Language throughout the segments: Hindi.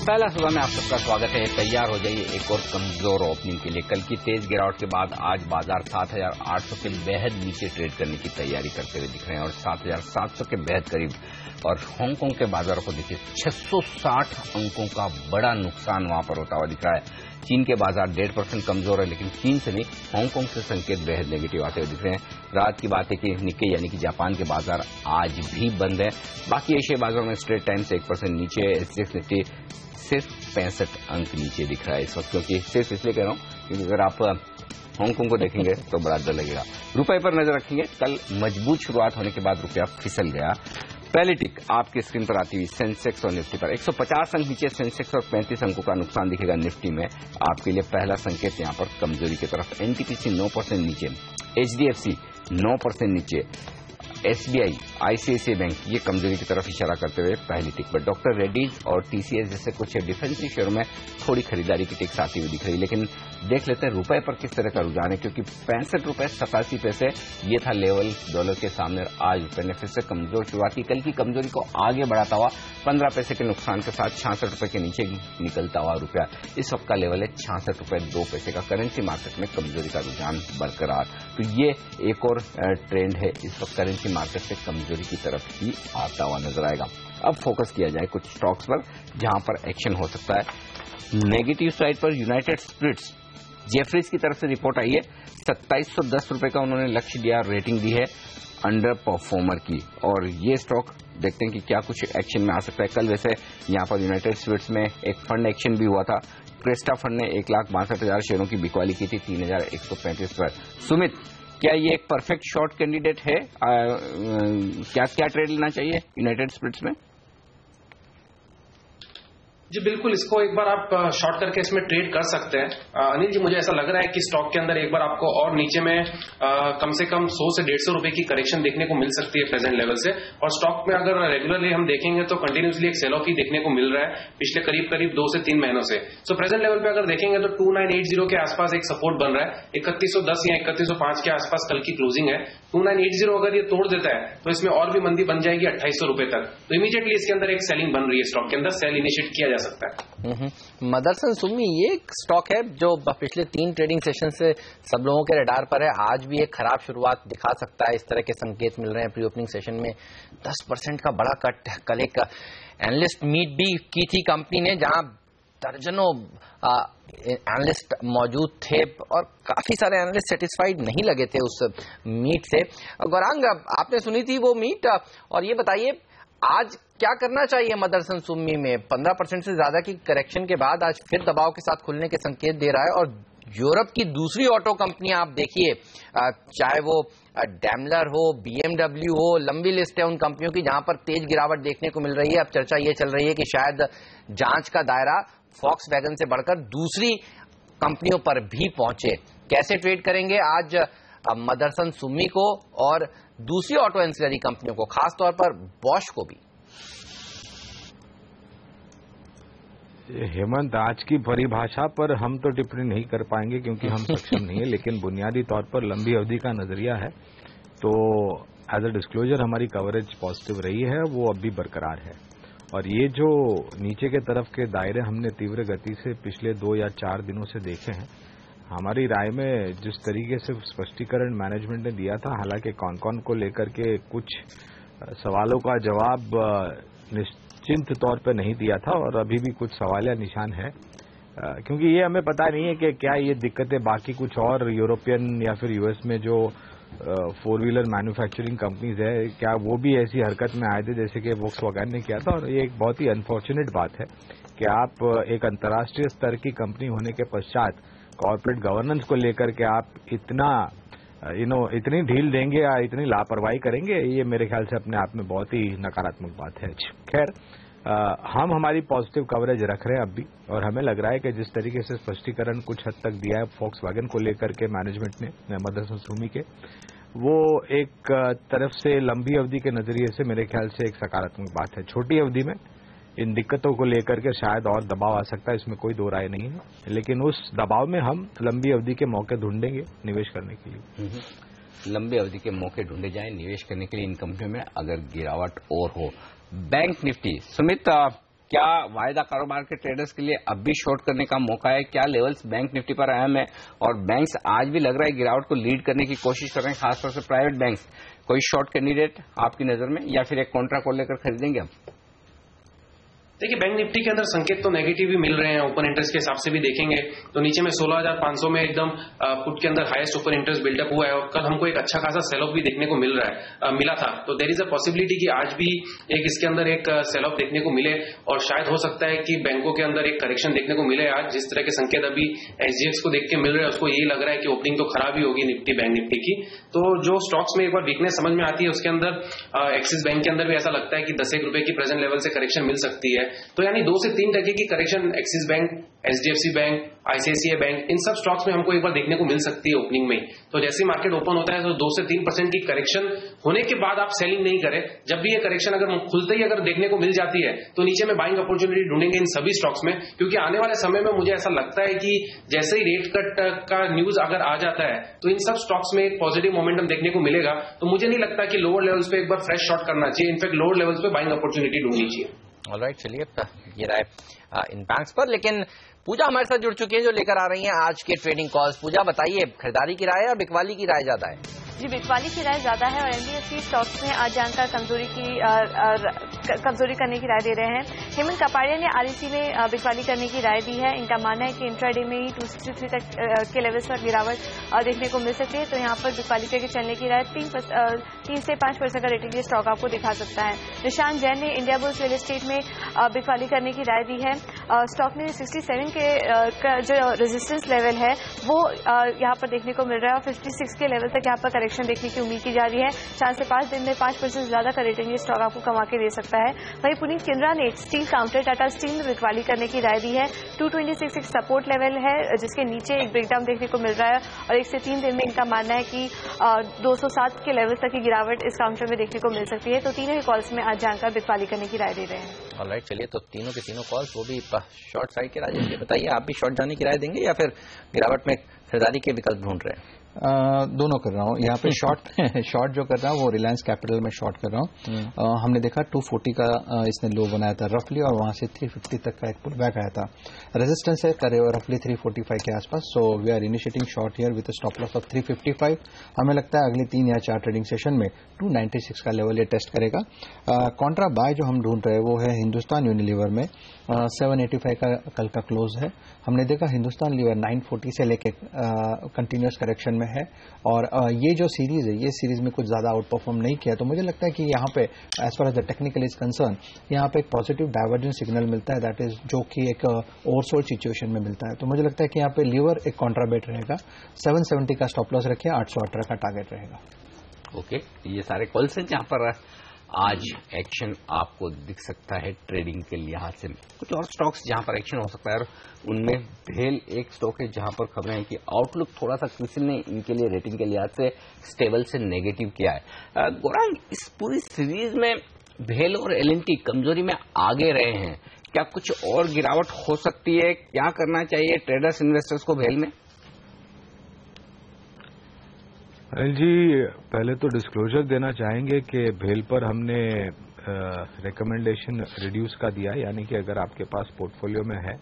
पहला सुबह में आप सबका स्वागत है। तैयार हो जाइए एक और कमजोर ओपनिंग के लिए। कल की तेज गिरावट के बाद आज बाजार 7,800 के बेहद नीचे ट्रेड करने की तैयारी करते हुए दिख रहे हैं और 7,700 के बेहद करीब। और हांगकांग के बाजारों को देखिए 660 अंकों का बड़ा नुकसान वहां पर होता हुआ दिख रहा है। चीन के बाजार 1.5% कमजोर है, लेकिन चीन से नहीं हांगकांग से संकेत बेहद नेगेटिव आते हुए दिख रहे हैं। रात की बात है कि निक्के यानी कि जापान के बाजार आज भी बंद है। बाकी एशिया बाजारों में स्ट्रेट टाइम से 1% नीचे है। एसजीएक्स निफ्टी सिर्फ 65 अंक नीचे दिख रहा है इस वक्त, क्योंकि सिर्फ इसलिए कह रहा हूं क्योंकि अगर आप हांगकांग को देखेंगे तो बड़ा डर लगेगा। रुपए पर नजर रखेंगे। कल मजबूत शुरुआत होने के बाद रुपया फिसल गया। पहली टिक आपकी स्क्रीन पर आती हुई सेंसेक्स और निफ्टी पर 150 अंक नीचे सेंसेक्स और 35 अंकों का नुकसान दिखेगा निफ्टी में। आपके लिए पहला संकेत यहां पर कमजोरी की तरफ। एनटीपीसी 9% नीचे, एचडीएफसी 9% नीचे, एसबीआई, आईसीआईसीआई बैंक ये कमजोरी की तरफ इशारा करते हुए पहली टिक पर। डॉक्टर रेड्डीज और टीसीएस जैसे कुछ डिफेंसिव शेयरों में थोड़ी खरीदारी की टिक्स आती हुई दिख रही, लेकिन देख लेते हैं रुपए पर किस तरह का रुझान है, क्योंकि 65 रुपए 87 पैसे ये था लेवल डॉलर के सामने। आज रुपए ने फिर से कमजोर शुरुआत की। कल की कमजोरी को आगे बढ़ाता हुआ 15 पैसे के नुकसान के साथ 66 रुपए के नीचे निकलता हुआ रुपया इस वक्त का लेवल है 66 रुपए 2 पैसे का। करेंसी मार्केट में कमजोरी का रुझान बरकरार। तो ये एक और ट्रेंड है इस वक्त करेंसी मार्केट से कमजोरी की तरफ ही आता हुआ नजर आएगा। अब फोकस किया जाए कुछ स्टॉक्स पर जहां पर एक्शन हो सकता है। नेगेटिव साइड पर यूनाइटेड स्पिरिट्स, जेफरीज की तरफ से रिपोर्ट आई है। 2710 रुपए का उन्होंने लक्ष्य दिया, रेटिंग दी है अंडर परफॉर्मर की। और ये स्टॉक देखते हैं कि क्या कुछ एक्शन में आ सकता है। कल वैसे यहां पर यूनाइटेड स्पिरिट्स में एक फंड एक्शन भी हुआ था। क्रेस्टा फंड ने 1,62,000 शेयरों की बिकवाली की थी 3,135 पर। सुमित, क्या ये एक परफेक्ट शॉर्ट कैंडिडेट है? क्या ट्रेड लेना चाहिए यूनाइटेड स्पिरिट्स में? जी बिल्कुल, इसको एक बार आप शॉर्ट करके इसमें ट्रेड कर सकते हैं। अनिल जी, मुझे ऐसा लग रहा है कि स्टॉक के अंदर एक बार आपको और नीचे में कम से कम 100 से 150 रुपए की करेक्शन देखने को मिल सकती है प्रेजेंट लेवल से। और स्टॉक में अगर रेगुलरली हम देखेंगे तो कंटिन्यूसली एक सेल ऑफ ही देखने को मिल रहा है पिछले करीब 2 से 3 महीनों से। सो प्रेजेंट लेवल पे अगर देखेंगे तो 2980 के आसपास एक सपोर्ट बन रहा है। 3110 या 3105 के आसपास कल की क्लोजिंग है। 2980 अगर ये तोड़ देता है तो इसमें और भी मंदी बन जाएगी 2800 रुपए तक। तो इमीडिएटली इसके अंदर एक सेलिंग बन रही है स्टॉक के अंदर, सेल इनिशिएट किया जा सकता है। मदरसन सुमी ये एक स्टॉक है जो पिछले 3 ट्रेडिंग सेशन से सब लोगों के रडार पर है। आज भी एक खराब शुरुआत दिखा सकता है, इस तरह के संकेत मिल रहे हैं। प्री ओपनिंग सेशन में 10% का बड़ा कट। कल एक एनालिस्ट मीट भी की थी कंपनी ने, जहां दर्जनों एनालिस्ट मौजूद थे और काफी सारे एनालिस्ट सेटिस्फाइड नहीं लगे थे उस मीट से। गौरांग, आपने सुनी थी वो मीट, और ये बताइए आज क्या करना चाहिए मदरसन सुमी में? 15% से ज्यादा की करेक्शन के बाद आज फिर दबाव के साथ खुलने के संकेत दे रहा है। और यूरोप की दूसरी ऑटो कंपनियां आप देखिए, चाहे वो डैमलर हो, बीएमडब्ल्यू हो, लंबी लिस्ट है उन कंपनियों की जहां पर तेज गिरावट देखने को मिल रही है। अब चर्चा ये चल रही है कि शायद जांच का दायरा फॉक्सवैगन से बढ़कर दूसरी कंपनियों पर भी पहुंचे। कैसे ट्रेड करेंगे आज मदरसन सुमी को और दूसरी ऑटो एंसिलरी कंपनियों को, खासतौर पर बॉश को भी? हेमंत, आज की परिभाषा पर हम तो टिप्पणी नहीं कर पाएंगे क्योंकि हम सक्षम नहीं है, लेकिन बुनियादी तौर पर लंबी अवधि का नजरिया है तो एज अ डिस्क्लोजर हमारी कवरेज पॉजिटिव रही है, वो अब भी बरकरार है। और ये जो नीचे के तरफ के दायरे हमने तीव्र गति से पिछले 2 या 4 दिनों से देखे हैं, हमारी राय में जिस तरीके से स्पष्टीकरण मैनेजमेंट ने दिया था, हालांकि कॉन को लेकर के कुछ सवालों का जवाब निश्चिंत तौर पे नहीं दिया था और अभी भी कुछ सवालिया निशान है, क्योंकि ये हमें पता नहीं है कि क्या ये दिक्कतें बाकी कुछ और यूरोपियन या फिर यूएस में जो 4 व्हीलर मैन्युफैक्चरिंग कंपनीज है, क्या वो भी ऐसी हरकत में आए थे जैसे कि वोक्सवैगन ने किया था। और ये एक बहुत ही अनफॉर्चुनेट बात है कि आप एक अंतर्राष्ट्रीय स्तर की कंपनी होने के पश्चात कॉर्पोरेट गवर्नेंस को लेकर के आप इतना इतनी ढील देंगे या इतनी लापरवाही करेंगे, ये मेरे ख्याल से अपने आप में बहुत ही नकारात्मक बात है। खैर, हम हमारी पॉजिटिव कवरेज रख रहे हैं अब भी, और हमें लग रहा है कि जिस तरीके से स्पष्टीकरण कुछ हद तक दिया है फॉक्सवैगन को लेकर के मैनेजमेंट ने मदरसन सुमी के, वो एक तरफ से लंबी अवधि के नजरिए से मेरे ख्याल से एक सकारात्मक बात है। छोटी अवधि में इन दिक्कतों को लेकर के शायद और दबाव आ सकता है, इसमें कोई दो राय नहीं है, लेकिन उस दबाव में हम लंबी अवधि के मौके ढूंढेंगे निवेश करने के लिए। लंबी अवधि के मौके ढूंढे जाएं निवेश करने के लिए इन कंपनियों में, अगर गिरावट और हो। बैंक निफ्टी, सुमित, क्या वायदा कारोबार के ट्रेडर्स के लिए अब भी शॉर्ट करने का मौका है? क्या लेवल्स बैंक निफ्टी पर अहम है और बैंक्स आज भी लग रहा है गिरावट को लीड करने की कोशिश कर रहे हैं, खासतौर से प्राइवेट बैंक्स? कोई शॉर्ट कैंडिडेट आपकी नजर में, या फिर एक कॉन्ट्रा कॉल लेकर खरीदेंगे अब? देखिए, बैंक निफ्टी के अंदर संकेत तो नेगेटिव भी मिल रहे हैं। ओपन इंटरेस्ट के हिसाब से भी देखेंगे तो नीचे में 16,500 में एकदम पुट के अंदर हाईएस्ट ओपन इंटरेस्ट बिल्डअप हुआ है और कल हमको एक अच्छा खासा सेल ऑफ भी देखने को मिला था। तो देयर इज अ पॉसिबिलिटी कि आज भी इसके अंदर एक सेल ऑफ देखने को मिले और शायद हो सकता है कि बैंकों के अंदर एक करेक्शन देखने को मिले। आज जिस तरह के संकेत अभी एसजीएक्स को देख के मिल रहे हैं, उसको यही लग रहा है कि ओपनिंग तो खराब ही होगी बैंक निफ्टी की। तो जो स्टॉक्स में एक बार वीकनेस समझ में आती है, उसके अंदर एक्सिस बैंक के अंदर भी ऐसा लगता है कि 10 रुपए की प्रेजेंट लेवल से करेक्शन मिल सकती है। तो यानी 2 से 3 टके की correction Axis bank, HDFC bank, ICICI bank, इन सब स्टॉक्स में हमको एक बार देखने को मिल सकती है ओपनिंग में। तो जैसे ही मार्केट ओपन होता है तो 2 से 3% की करेक्शन होने के बाद आप सेलिंग नहीं करें। जब भी ये करेक्शन अगर खुलते ही अगर देखने को मिल जाती है तो नीचे में बाइंग अपॉर्चुनिटी ढूंढेंगे इन सभी स्टॉक्स में, क्योंकि आने वाले समय में मुझे ऐसा लगता है कि जैसे ही रेट कट का न्यूज अगर आ जाता है तो इन सब स्टॉक्स में एक पॉजिटिव मोमेंटम देखने को मिलेगा। तो मुझे नहीं लगता कि लोअर लेवल्स पे एक बार फ्रेश शॉर्ट करना चाहिए, इनफैक्ट लोअर लेवल्स पे बाइंग अपॉर्चुनिटी ढूंढनी चाहिए। ऑलराइट, चलिए ये राय इन बैंक्स पर। लेकिन पूजा हमारे साथ जुड़ चुकी है जो लेकर आ रही हैं आज के ट्रेडिंग कॉल्स। पूजा, बताइए, खरीदारी की राय या बिकवाली की राय ज्यादा है? जी, बिकवाली की राय ज्यादा है और एनबीएफसी स्टॉक्स में आज जानकर कमजोरी करने की राय दे रहे हैं। हेमंत कपाड़िया ने आरईसी में बिकवाली करने की राय दी है। इनका मानना है कि इंट्राडे में ही 263 तक के लेवल्स पर गिरावट देखने को मिल सकती है। तो यहाँ पर बिकवाली करके चलने की राय 3 से 5% का रेटिंग स्टॉक आपको दिखा सकता है। निशांत जैन ने इंडिया बुल्स रियल एस्टेट में बिकवाली करने की राय दी है। स्टॉक में 67 के जो रेजिस्टेंस लेवल है वो यहाँ पर देखने को मिल रहा है और 56 के लेवल तक यहाँ पर करेक्शन देखने की उम्मीद की जा रही है। 4 से 5 दिन में 5% ज्यादा का रेटिंग स्टॉक आपको कमा के दे सकता है। वहीं पुनीत किंद्रा ने स्टील काउंटर टाटा स्टील में बिकवाली करने की राय दी है। 226 एक सपोर्ट लेवल है जिसके नीचे एक ब्रेकडाउन देखने को मिल रहा है और 1 से 3 दिन में इनका मानना है कि 207 के लेवल तक की गिरावट इस काउंटर में देखने को मिल सकती है। तो तीनों ही कॉल्स में आज जानकर बिकवाली करने की राय दे रहे हैं। ऑलराइट, चलिए, तो तीनों के तीनों कॉल्स वो भी शॉर्ट साइड के राजेश जी, बताइए आप भी शॉर्ट जाने की राय देंगे या फिर गिरावट में खरीदारी के विकल्प ढूंढ रहे हैं? दोनों कर रहा हूँ यहाँ पे। शॉर्ट जो कर रहा हूँ वो रिलायंस कैपिटल में शॉर्ट कर रहा हूँ। हमने देखा 240 का इसने लो बनाया था रफली और वहां से 350 तक का एक पुल बैक आया था। रेजिस्टेंस है करे और रफली 345 के आसपास। So we are initiating short here with stop loss of 355। हमें लगता है अगले 3 या 4 ट्रेडिंग सेशन में 296 का लेवल ये टेस्ट करेगा। कॉन्ट्रा बाय जो हम ढूंढ रहे हैं वो है हिंदुस्तान यूनिलीवर में 785 का कल का क्लोज है। हमने देखा हिंदुस्तान लीवर 940 से लेके कंटिन्यूअस करेक्शन में है और ये जो सीरीज है ये सीरीज में कुछ ज्यादा आउट परफॉर्म नहीं किया। तो मुझे लगता है कि यहाँ पे as far as the technical is concern यहाँ पे एक पॉजिटिव डाइवर्जेंस सिग्नल मिलता है, दैट इज जो कि एक ओवरसोल्ड सिचुएशन में मिलता है। तो मुझे लगता है कि यहाँ पे लीवर एक कॉन्ट्राबेट रहेगा। 770 का स्टॉप लॉस रखिए, 818 का टारगेट रहेगा। ओके, ये सारे कॉल्स हैं जहां पर आज एक्शन आपको दिख सकता है ट्रेडिंग के लिहाज से। कुछ और स्टॉक्स जहां पर एक्शन हो सकता है और उनमें भेल एक स्टॉक है जहां पर खबरें हैं कि आउटलुक थोड़ा सा क्रिसिल ने इनके लिए रेटिंग के लिहाज से स्टेबल से नेगेटिव किया है। गौरांग, इस पूरी सीरीज में भेल और एलएनटी कमजोरी में आगे रहे हैं, क्या कुछ और गिरावट हो सकती है? क्या करना चाहिए ट्रेडर्स इन्वेस्टर्स को भेल में? अनिल जी, पहले तो डिस्क्लोजर देना चाहेंगे कि भेल पर हमने रिकमेंडेशन रिड्यूस का दिया, यानी कि अगर आपके पास पोर्टफोलियो में है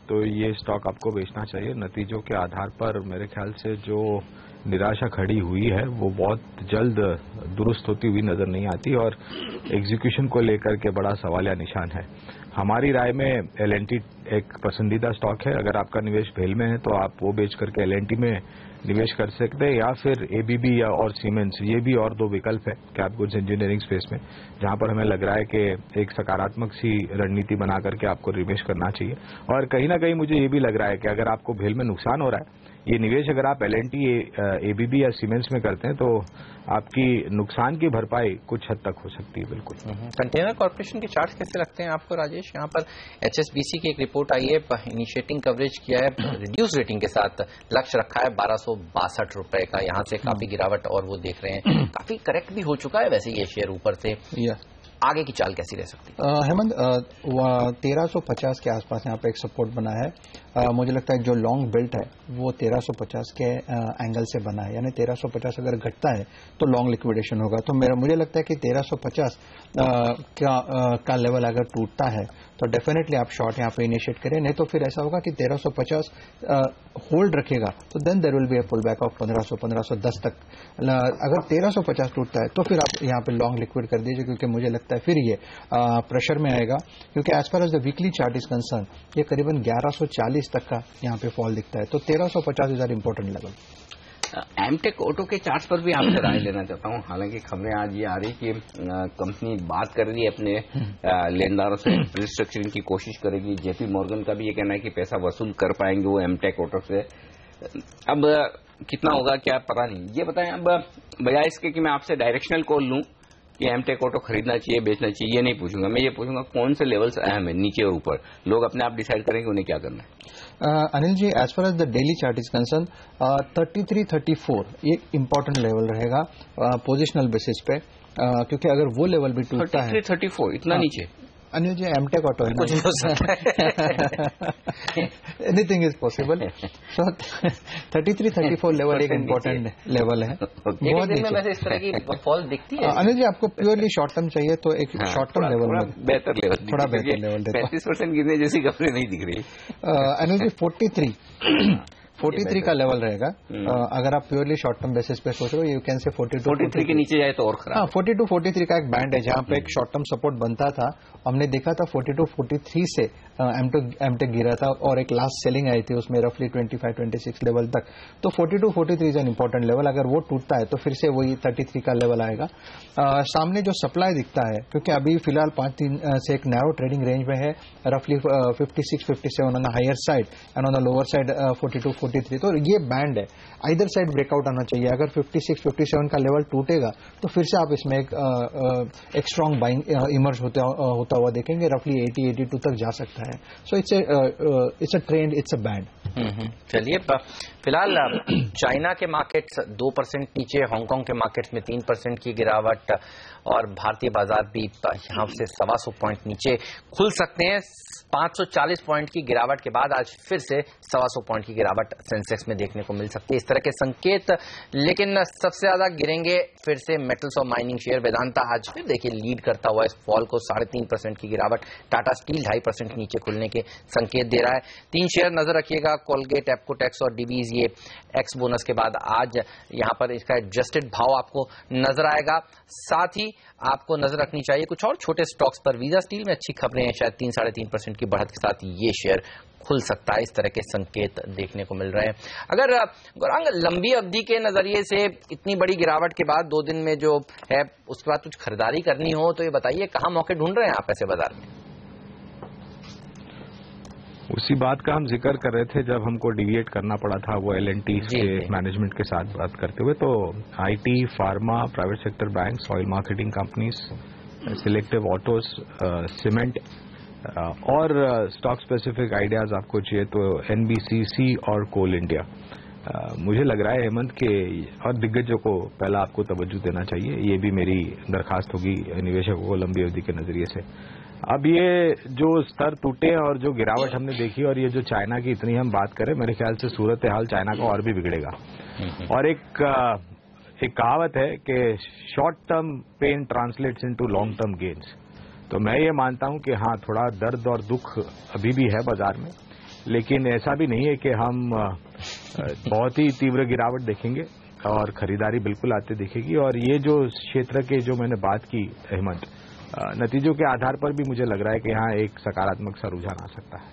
तो ये स्टॉक आपको बेचना चाहिए। नतीजों के आधार पर मेरे ख्याल से जो निराशा खड़ी हुई है वो बहुत जल्द दुरुस्त होती हुई नजर नहीं आती और एग्जीक्यूशन को लेकर के बड़ा सवालिया निशान है। हमारी राय में एलएनटी एक पसंदीदा स्टॉक है। अगर आपका निवेश भेल में है तो आप वो बेच करके एलएनटी में निवेश कर सकते हैं, या फिर एबीबी या और सीमेंस, ये भी और 2 विकल्प है कैप गुड्स इंजीनियरिंग स्पेस में, जहां पर हमें लग रहा है कि एक सकारात्मक सी रणनीति बना करके आपको निवेश करना चाहिए। और कहीं ना कहीं मुझे ये भी लग रहा है कि अगर आपको भेल में नुकसान हो रहा है, ये निवेश अगर आप एलएनटी, एबीबी या सीमेंस में करते हैं तो आपकी नुकसान की भरपाई कुछ हद तक हो सकती है। बिल्कुल। कंटेनर कॉर्पोरेशन के चार्ट्स कैसे लगते हैं आपको राजेश? यहाँ पर एचएसबीसी की एक रिपोर्ट आई है, इनिशिएटिंग कवरेज किया है, रिड्यूस रेटिंग के साथ लक्ष्य रखा है 1262 रुपए का। यहाँ से काफी गिरावट और वो देख रहे हैं, काफी करेक्ट भी हो चुका है वैसे ये शेयर ऊपर से। आगे की चाल कैसी रह सकती है? हेमंत, 1350 के आसपास यहाँ पे एक सपोर्ट बना है। मुझे लगता है जो लॉन्ग बेल्ट है वो 1350 के एंगल से बना है, यानी 1350 अगर घटता है तो लॉन्ग लिक्विडेशन होगा। तो मुझे लगता है कि 1350 का लेवल अगर टूटता है तो डेफिनेटली आप शॉर्ट यहाँ पे इनिशिएट करें, नहीं तो फिर ऐसा होगा कि 1350 होल्ड रखेगा तो then there will be a pull back of 1500-1510 तक। अगर 1350 टूटता है तो फिर आप यहाँ पे लॉन्ग लिक्विड कर दीजिए, क्योंकि मुझे लगता है फिर ये प्रेशर में आएगा, क्योंकि as far as the weekly chart is concern ये करीबन 1140 तक का यहाँ पे फॉल दिखता है। तो 1350 is are important level. Amtek Auto के चार्ट पर भी आपसे राय लेना चाहता हूं। हालांकि खबरें आज ये आ रही कि कंपनी बात कर रही है अपने लेनदारों से, रिस्ट्रक्चरिंग की कोशिश करेगी। जेपी मॉर्गन का भी ये कहना है कि पैसा वसूल कर पाएंगे वो एमटेक ऑटो से। अब कितना होगा क्या पता नहीं। ये बताएं, अब बजाय इसके कि मैं आपसे डायरेक्शनल कॉल लूं कि एमटेक ऑटो खरीदना चाहिए बेचना चाहिए, ये नहीं पूछूंगा। मैं ये पूछूंगा कौन से लेवल्स अहम है, नीचे और ऊपर। लोग अपने आप डिसाइड करेंगे उन्हें क्या करना है। Anil ji, as far as the daily chart is concern 33-34 ये इंपॉर्टेंट लेवल रहेगा पोजिशनल बेसिस पे, क्योंकि अगर वो लेवल भी टूटता है 33-34 इतना नीचे। अनिल जी, एमटेक ऑटो है ना, कुछ हो सकता है। Anything is possible. So 33-34 level एक इम्पोर्टेंट लेवल है। बहुत दिन में वैसे इस तरह की फॉल दिखती है। अनिल जी, आपको प्योरली शॉर्ट टर्म चाहिए तो एक शॉर्ट टर्म लेवल में बेहतर लेवल, थोड़ा बेहतर लेवल देता हूं। 35% गिरने जैसी खबरें नहीं दिख रही। अनिल जी, 43 का लेवल रहेगा। अगर आप प्योरली शॉर्ट टर्म बेसिस पे सोच रहे हो, यू कैन से 43 के नीचे जाए तो और खराब। हाँ, 42-43 का एक बैंड है जहां पे एक शॉर्ट टर्म सपोर्ट बनता था। हमने देखा था 42-43 से एमटेक गिरा था और एक लास्ट सेलिंग आई थी उसमें रफली 25-26 लेवल तक। तो 42-43 इज एन इंपॉर्टेंट लेवल। अगर वो टूटता है तो फिर से वही 33 का लेवल आएगा। सामने जो सप्लाई दिखता है, क्योंकि अभी फिलहाल 5-3 से एक नैरो ट्रेडिंग रेंज में है, रफली 56-57 on the higher side and on the lower side 42-43। तो ये बैंड है, आइदर साइड ब्रेकआउट आना चाहिए। अगर 56-57 का लेवल टूटेगा तो फिर से आप इसमें एक स्ट्रॉन्ग बाइंग इमर्ज होता हुआ देखेंगे। रफली 80-82 तक जा सकता है। So it's a trend, it's a band. चलिए, फिलहाल चाइना के मार्केट्स 2% नीचे, हांगकांग के मार्केट्स में 3% की गिरावट और भारतीय बाजार भी यहां से 125 पॉइंट नीचे खुल सकते हैं। 540 पॉइंट की गिरावट के बाद आज फिर से 125 पॉइंट की गिरावट सेंसेक्स में देखने को मिल सकती है। इस तरह के संकेत, लेकिन सबसे ज्यादा गिरेंगे फिर से मेटल्स और माइनिंग शेयर। वेदांता आज फिर देखिए लीड करता हुआ इस फॉल को, 3.5% की गिरावट। टाटा स्टील 2.5% नीचे खुलने के संकेत दे रहा है। 3 शेयर नजर रखिएगा, कोलगेट, एप्कोटेक्स और डीबीज। ये एक्स बोनस के बाद आज यहां पर इसका एडजस्टेड भाव आपको नजर आएगा। साथ ही आपको नजर रखनी चाहिए कुछ और छोटे स्टॉक्स पर। वीजा स्टील में अच्छी खबरें हैं, शायद 3-3.5% की बढ़त के साथ ये शेयर खुल सकता है। इस तरह के संकेत देखने को मिल रहे हैं। अगर गौरांग लंबी अवधि के नजरिए से इतनी बड़ी गिरावट के बाद 2 दिन में जो है उसके बाद कुछ खरीदारी करनी हो तो ये बताइए कहां मौके ढूंढ रहे हैं आप ऐसे बाजार में? उसी बात का हम जिक्र कर रहे थे जब हमको डिविएट करना पड़ा था वो L&T के मैनेजमेंट के साथ बात करते हुए। तो IT, pharma, private sector bank, oil marketing companies, selective autos, cement और स्टॉक स्पेसिफिक आइडियाज आपको चाहिए तो NBCC और कोल इंडिया। मुझे लग रहा है हेमंत के और दिग्गजों को पहला आपको तवज्जो देना चाहिए। ये भी मेरी दरखास्त होगी निवेशकों को लंबी अवधि के नजरिए से। अब ये जो स्तर टूटे और जो गिरावट हमने देखी और ये जो चाइना की इतनी हम बात करें, मेरे ख्याल से सूरत हाल चाइना का और भी बिगड़ेगा। और एक कहावत है कि short term pain translates into long term gains. तो मैं ये मानता हूं कि हाँ, थोड़ा दर्द और दुख अभी भी है बाजार में, लेकिन ऐसा भी नहीं है कि हम बहुत ही तीव्र गिरावट देखेंगे और खरीदारी बिल्कुल आते दिखेगी। और ये जो क्षेत्र के जो मैंने बात की हेमंत, नतीजों के आधार पर भी मुझे लग रहा है कि यहाँ एक सकारात्मक सा रुझान आ सकता है।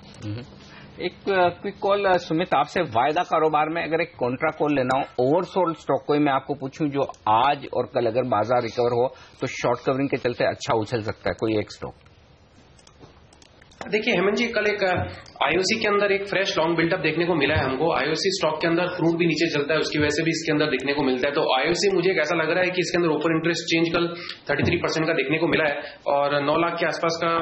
एक क्विक कॉल सुमित आपसे, वायदा कारोबार में अगर एक कॉन्ट्रा कॉल लेना हो ओवरसोल्ड स्टॉक कोई मैं आपको पूछूं जो आज और कल अगर बाजार रिकवर हो तो शॉर्ट कवरिंग के चलते अच्छा उछल सकता है, कोई एक स्टॉक? देखिए हेमंत जी, कल एक आईओसी के अंदर एक फ्रेश लॉन्ग बिल्डअप देखने को मिला है हमको। आईओसी स्टॉक के अंदर क्रूड भी नीचे चलता है, उसकी वजह से भी इसके अंदर देखने को मिलता है। तो आईओसी मुझे एक ऐसा लग रहा है कि इसके अंदर ओपन इंटरेस्ट चेंज कल 33% का देखने को मिला है और 9 लाख के आसपास का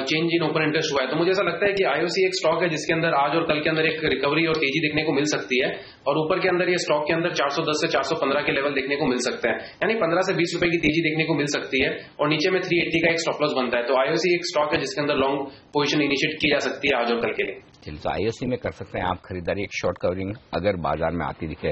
चेंज इन ओपन इंटरेस्ट हुआ है। तो मुझे ऐसा लगता है कि आईओसी एक स्टॉक है जिसके अंदर आज और कल के अंदर एक रिकवरी और तेजी देखने को मिल सकती है और ऊपर के अंदर ये स्टॉक के अंदर 410 से 415 के लेवल देखने को मिल सकते हैं, यानी 15 से 20 रुपए की तेजी देखने को मिल सकती है और नीचे में 380 का एक स्टॉप लॉस बनता है। तो आईओसी एक स्टॉक है जिसके अंदर लॉन्ग पोजीशन इनिशिएट की जा सकती है आज और कल के लिए। तो आईओसी में कर सकते हैं आप खरीदारी, एक शॉर्ट कवरिंग अगर बाजार में आती दिखे।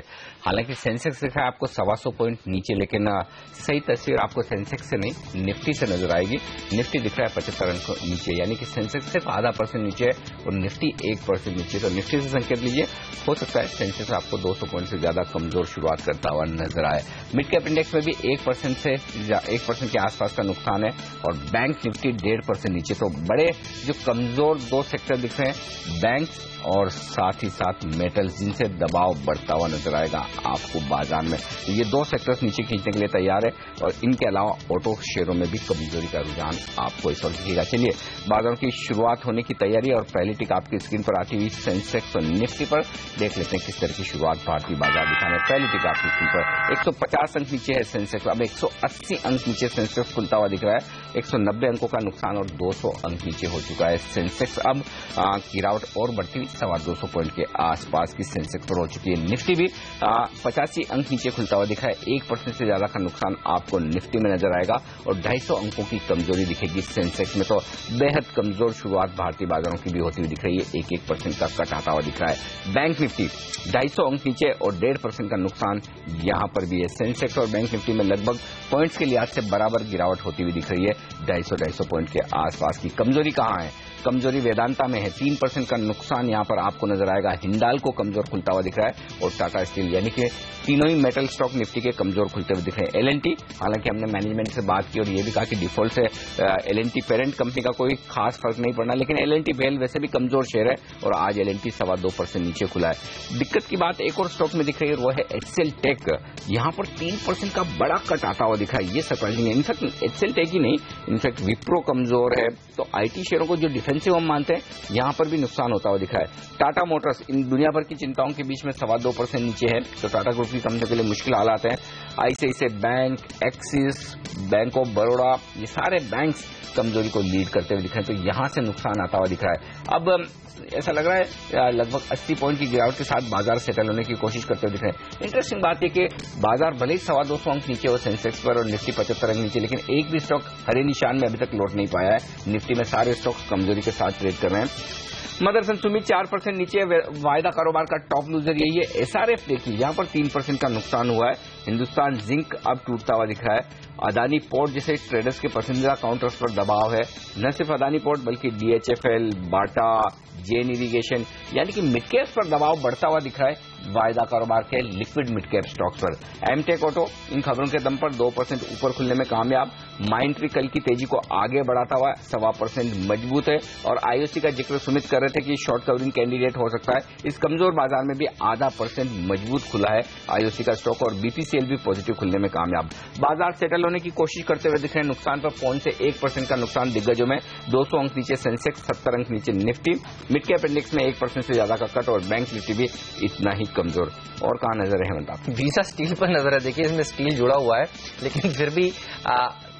हालांकि सेंसेक्स दिखा है आपको 125 पॉइंट नीचे, लेकिन सही तस्वीर आपको सेंसेक्स से नहीं निफ्टी से नजर आएगी। निफ्टी दिख रहा है 75 अंक नीचे, यानी कि सेंसेक्स सिर्फ आधा % नीचे है और निफ्टी 1% नीचे। तो निफ्टी से संकेत लीजिए, हो सकता है सेंसेक्स आपको 200 पॉइंट से ज्यादा कमजोर शुरुआत करता हुआ नजर आए। मिड कैप इंडेक्स में भी 1% के आसपास का नुकसान है और बैंक निफ्टी 1.5% नीचे। तो बड़े जो कमजोर दो सेक्टर दिख रहे हैं, बैंक और साथ ही साथ मेटल्स, जिनसे दबाव बढ़ता हुआ नजर आएगा आपको बाजार में। तो ये दो सेक्टर्स नीचे खींचने के लिए तैयार है और इनके अलावा ऑटो शेयरों में भी कमजोरी का रुझान आपको इस वक्त दिखेगा। चलिए बाजारों की शुरुआत होने की तैयारी और पहली टिक आपकी स्क्रीन पर आती हुई सेंसेक्स और निफ्टी पर देख लेते हैं किस तरह की शुरुआत भारतीय बाजार दिखाने। पहली टिक आपकी स्क्रीन पर 150 अंक नीचे है सेंसेक्स, अब 180 अंक नीचे सेंसेक्स खुलता हुआ दिख रहा है। 190 अंकों का नुकसान और 200 अंक नीचे हो चुका है सेंसेक्स। अब गिरावट और बढ़ती हुई 250 पॉइंट के आसपास की सेंसेक्स पर हो चुकी है। निफ्टी भी 85 अंक नीचे खुलता हुआ दिखा है। 1% से ज्यादा का नुकसान आपको निफ्टी में नजर आएगा और 250 अंकों की कमजोरी दिखेगी सेंसेक्स में। तो बेहद कमजोर शुरुआत भारतीय बाजारों की भी होती हुई दिख रही है। 1% का कट आता हुआ दिख रहा है। बैंक निफ्टी 250 अंक नीचे और 1.5% का नुकसान यहां पर भी है। सेंसेक्स और बैंक निफ्टी में लगभग पॉइंट्स के लिहाज से बराबर गिरावट होती हुई दिख रही है। 250 पॉइंट के आसपास की कमजोरी कहां है? कमजोरी वेदांता में है। 3% का नुकसान यहां पर आपको नजर आएगा। हिंडाल्को कमजोर खुलता हुआ दिख रहा है और टाटा स्टील, यानी कि तीनों ही मेटल स्टॉक निफ्टी के कमजोर खुलते हुए दिख रहे हैं। एलएनटी, हालांकि हमने मैनेजमेंट से बात की और ये भी कहा कि डिफॉल्ट से एलएनटी पेरेंट कंपनी का कोई खास फर्क नहीं पड़ना, लेकिन एलएनटी बेल वैसे भी कमजोर शेयर है और आज एलएनटी 2.25% नीचे खुला है। दिक्कत की बात एक और स्टॉक में दिख रही है, वो है एचसीएल टेक। यहां पर 3% का बड़ा कट आता हुआ दिखा है, ये सरप्राइजिंग है। इनफैक्ट एचसीएल टेक ही नहीं, इनफैक्ट विप्रो कमजोर है। तो आईटी शेयरों को जो डिफेंसिव हम मानते हैं, यहां पर भी नुकसान होता हुआ दिखा है। टाटा मोटर्स इन दुनिया भर की चिंताओं के बीच में 2.25% नीचे है, तो टाटा ग्रुप की कंपनी के लिए मुश्किल हालात हैं। ICICI bank, axis, bank of Baroda, ये सारे बैंक्स कमजोरी को लीड करते हुए दिख रहे हैं। तो यहां से नुकसान आता हुआ दिख रहा है। अब ऐसा लग रहा है लगभग 80 पॉइंट की गिरावट के साथ बाजार सेटल होने की कोशिश करते हुए दिख रहे हैं। इंटरेस्टिंग बात है कि बाजार भले ही 250 अंक नीचे हो सेंसेक्स पर और निफ्टी 75 अंक नीचे, लेकिन एक भी स्टॉक हरे निशान में अभी तक लौट नहीं पाया है। निफ्टी में सारे स्टॉक्स कमजोरी के साथ ट्रेड कर रहे हैं। मदरसन सुमित 4% नीचे, वायदा कारोबार का टॉप लूजर यही है। एसआरएफ देखिए, यहां पर 3% का नुकसान हुआ है। हिंदुस्तान जिंक अब टूटता हुआ दिख रहा है। अदानी पोर्ट जैसे ट्रेडर्स के पसंदीदा काउंटर्स पर दबाव है। न सिर्फ अदानी पोर्ट बल्कि डीएचएफएल, बाटा, जेन इरिगेशन, यानी कि मिड कैप्स पर दबाव बढ़ता हुआ दिख रहा है वायदा कारोबार के लिक्विड मिड कैप स्टॉक्स पर। एमटेक ऑटो इन खबरों के दम पर 2% ऊपर खुलने में कामयाब। माइंट्री कल की तेजी को आगे बढ़ाता हुआ 1.25% मजबूत है और आईओसी का जिक्र सुमित कर रहे थे कि शॉर्ट कवरिंग कैंडिडेट हो सकता है। इस कमजोर बाजार में भी 0.5% मजबूत खुला है आईओसी का स्टॉक और बीपीसीएल भी पॉजिटिव खुलने में कामयाब। बाजार सेटल होने की कोशिश करते हुए दिख रहे हैं। नुकसान पर 0.1% का नुकसान दिग्गजों में। 200 अंक नीचे सेंसेक्स, 70 अंक नीचे निफ्टी। मिड कैप इंडेक्स में 1% से ज्यादा का कट और बैंक निफ्टी भी इतना ही कमजोर। और कहां नजर है हेमंत आप? वीजा स्टील पर नजर है। देखिए इसमें स्टील जुड़ा हुआ है, लेकिन फिर भी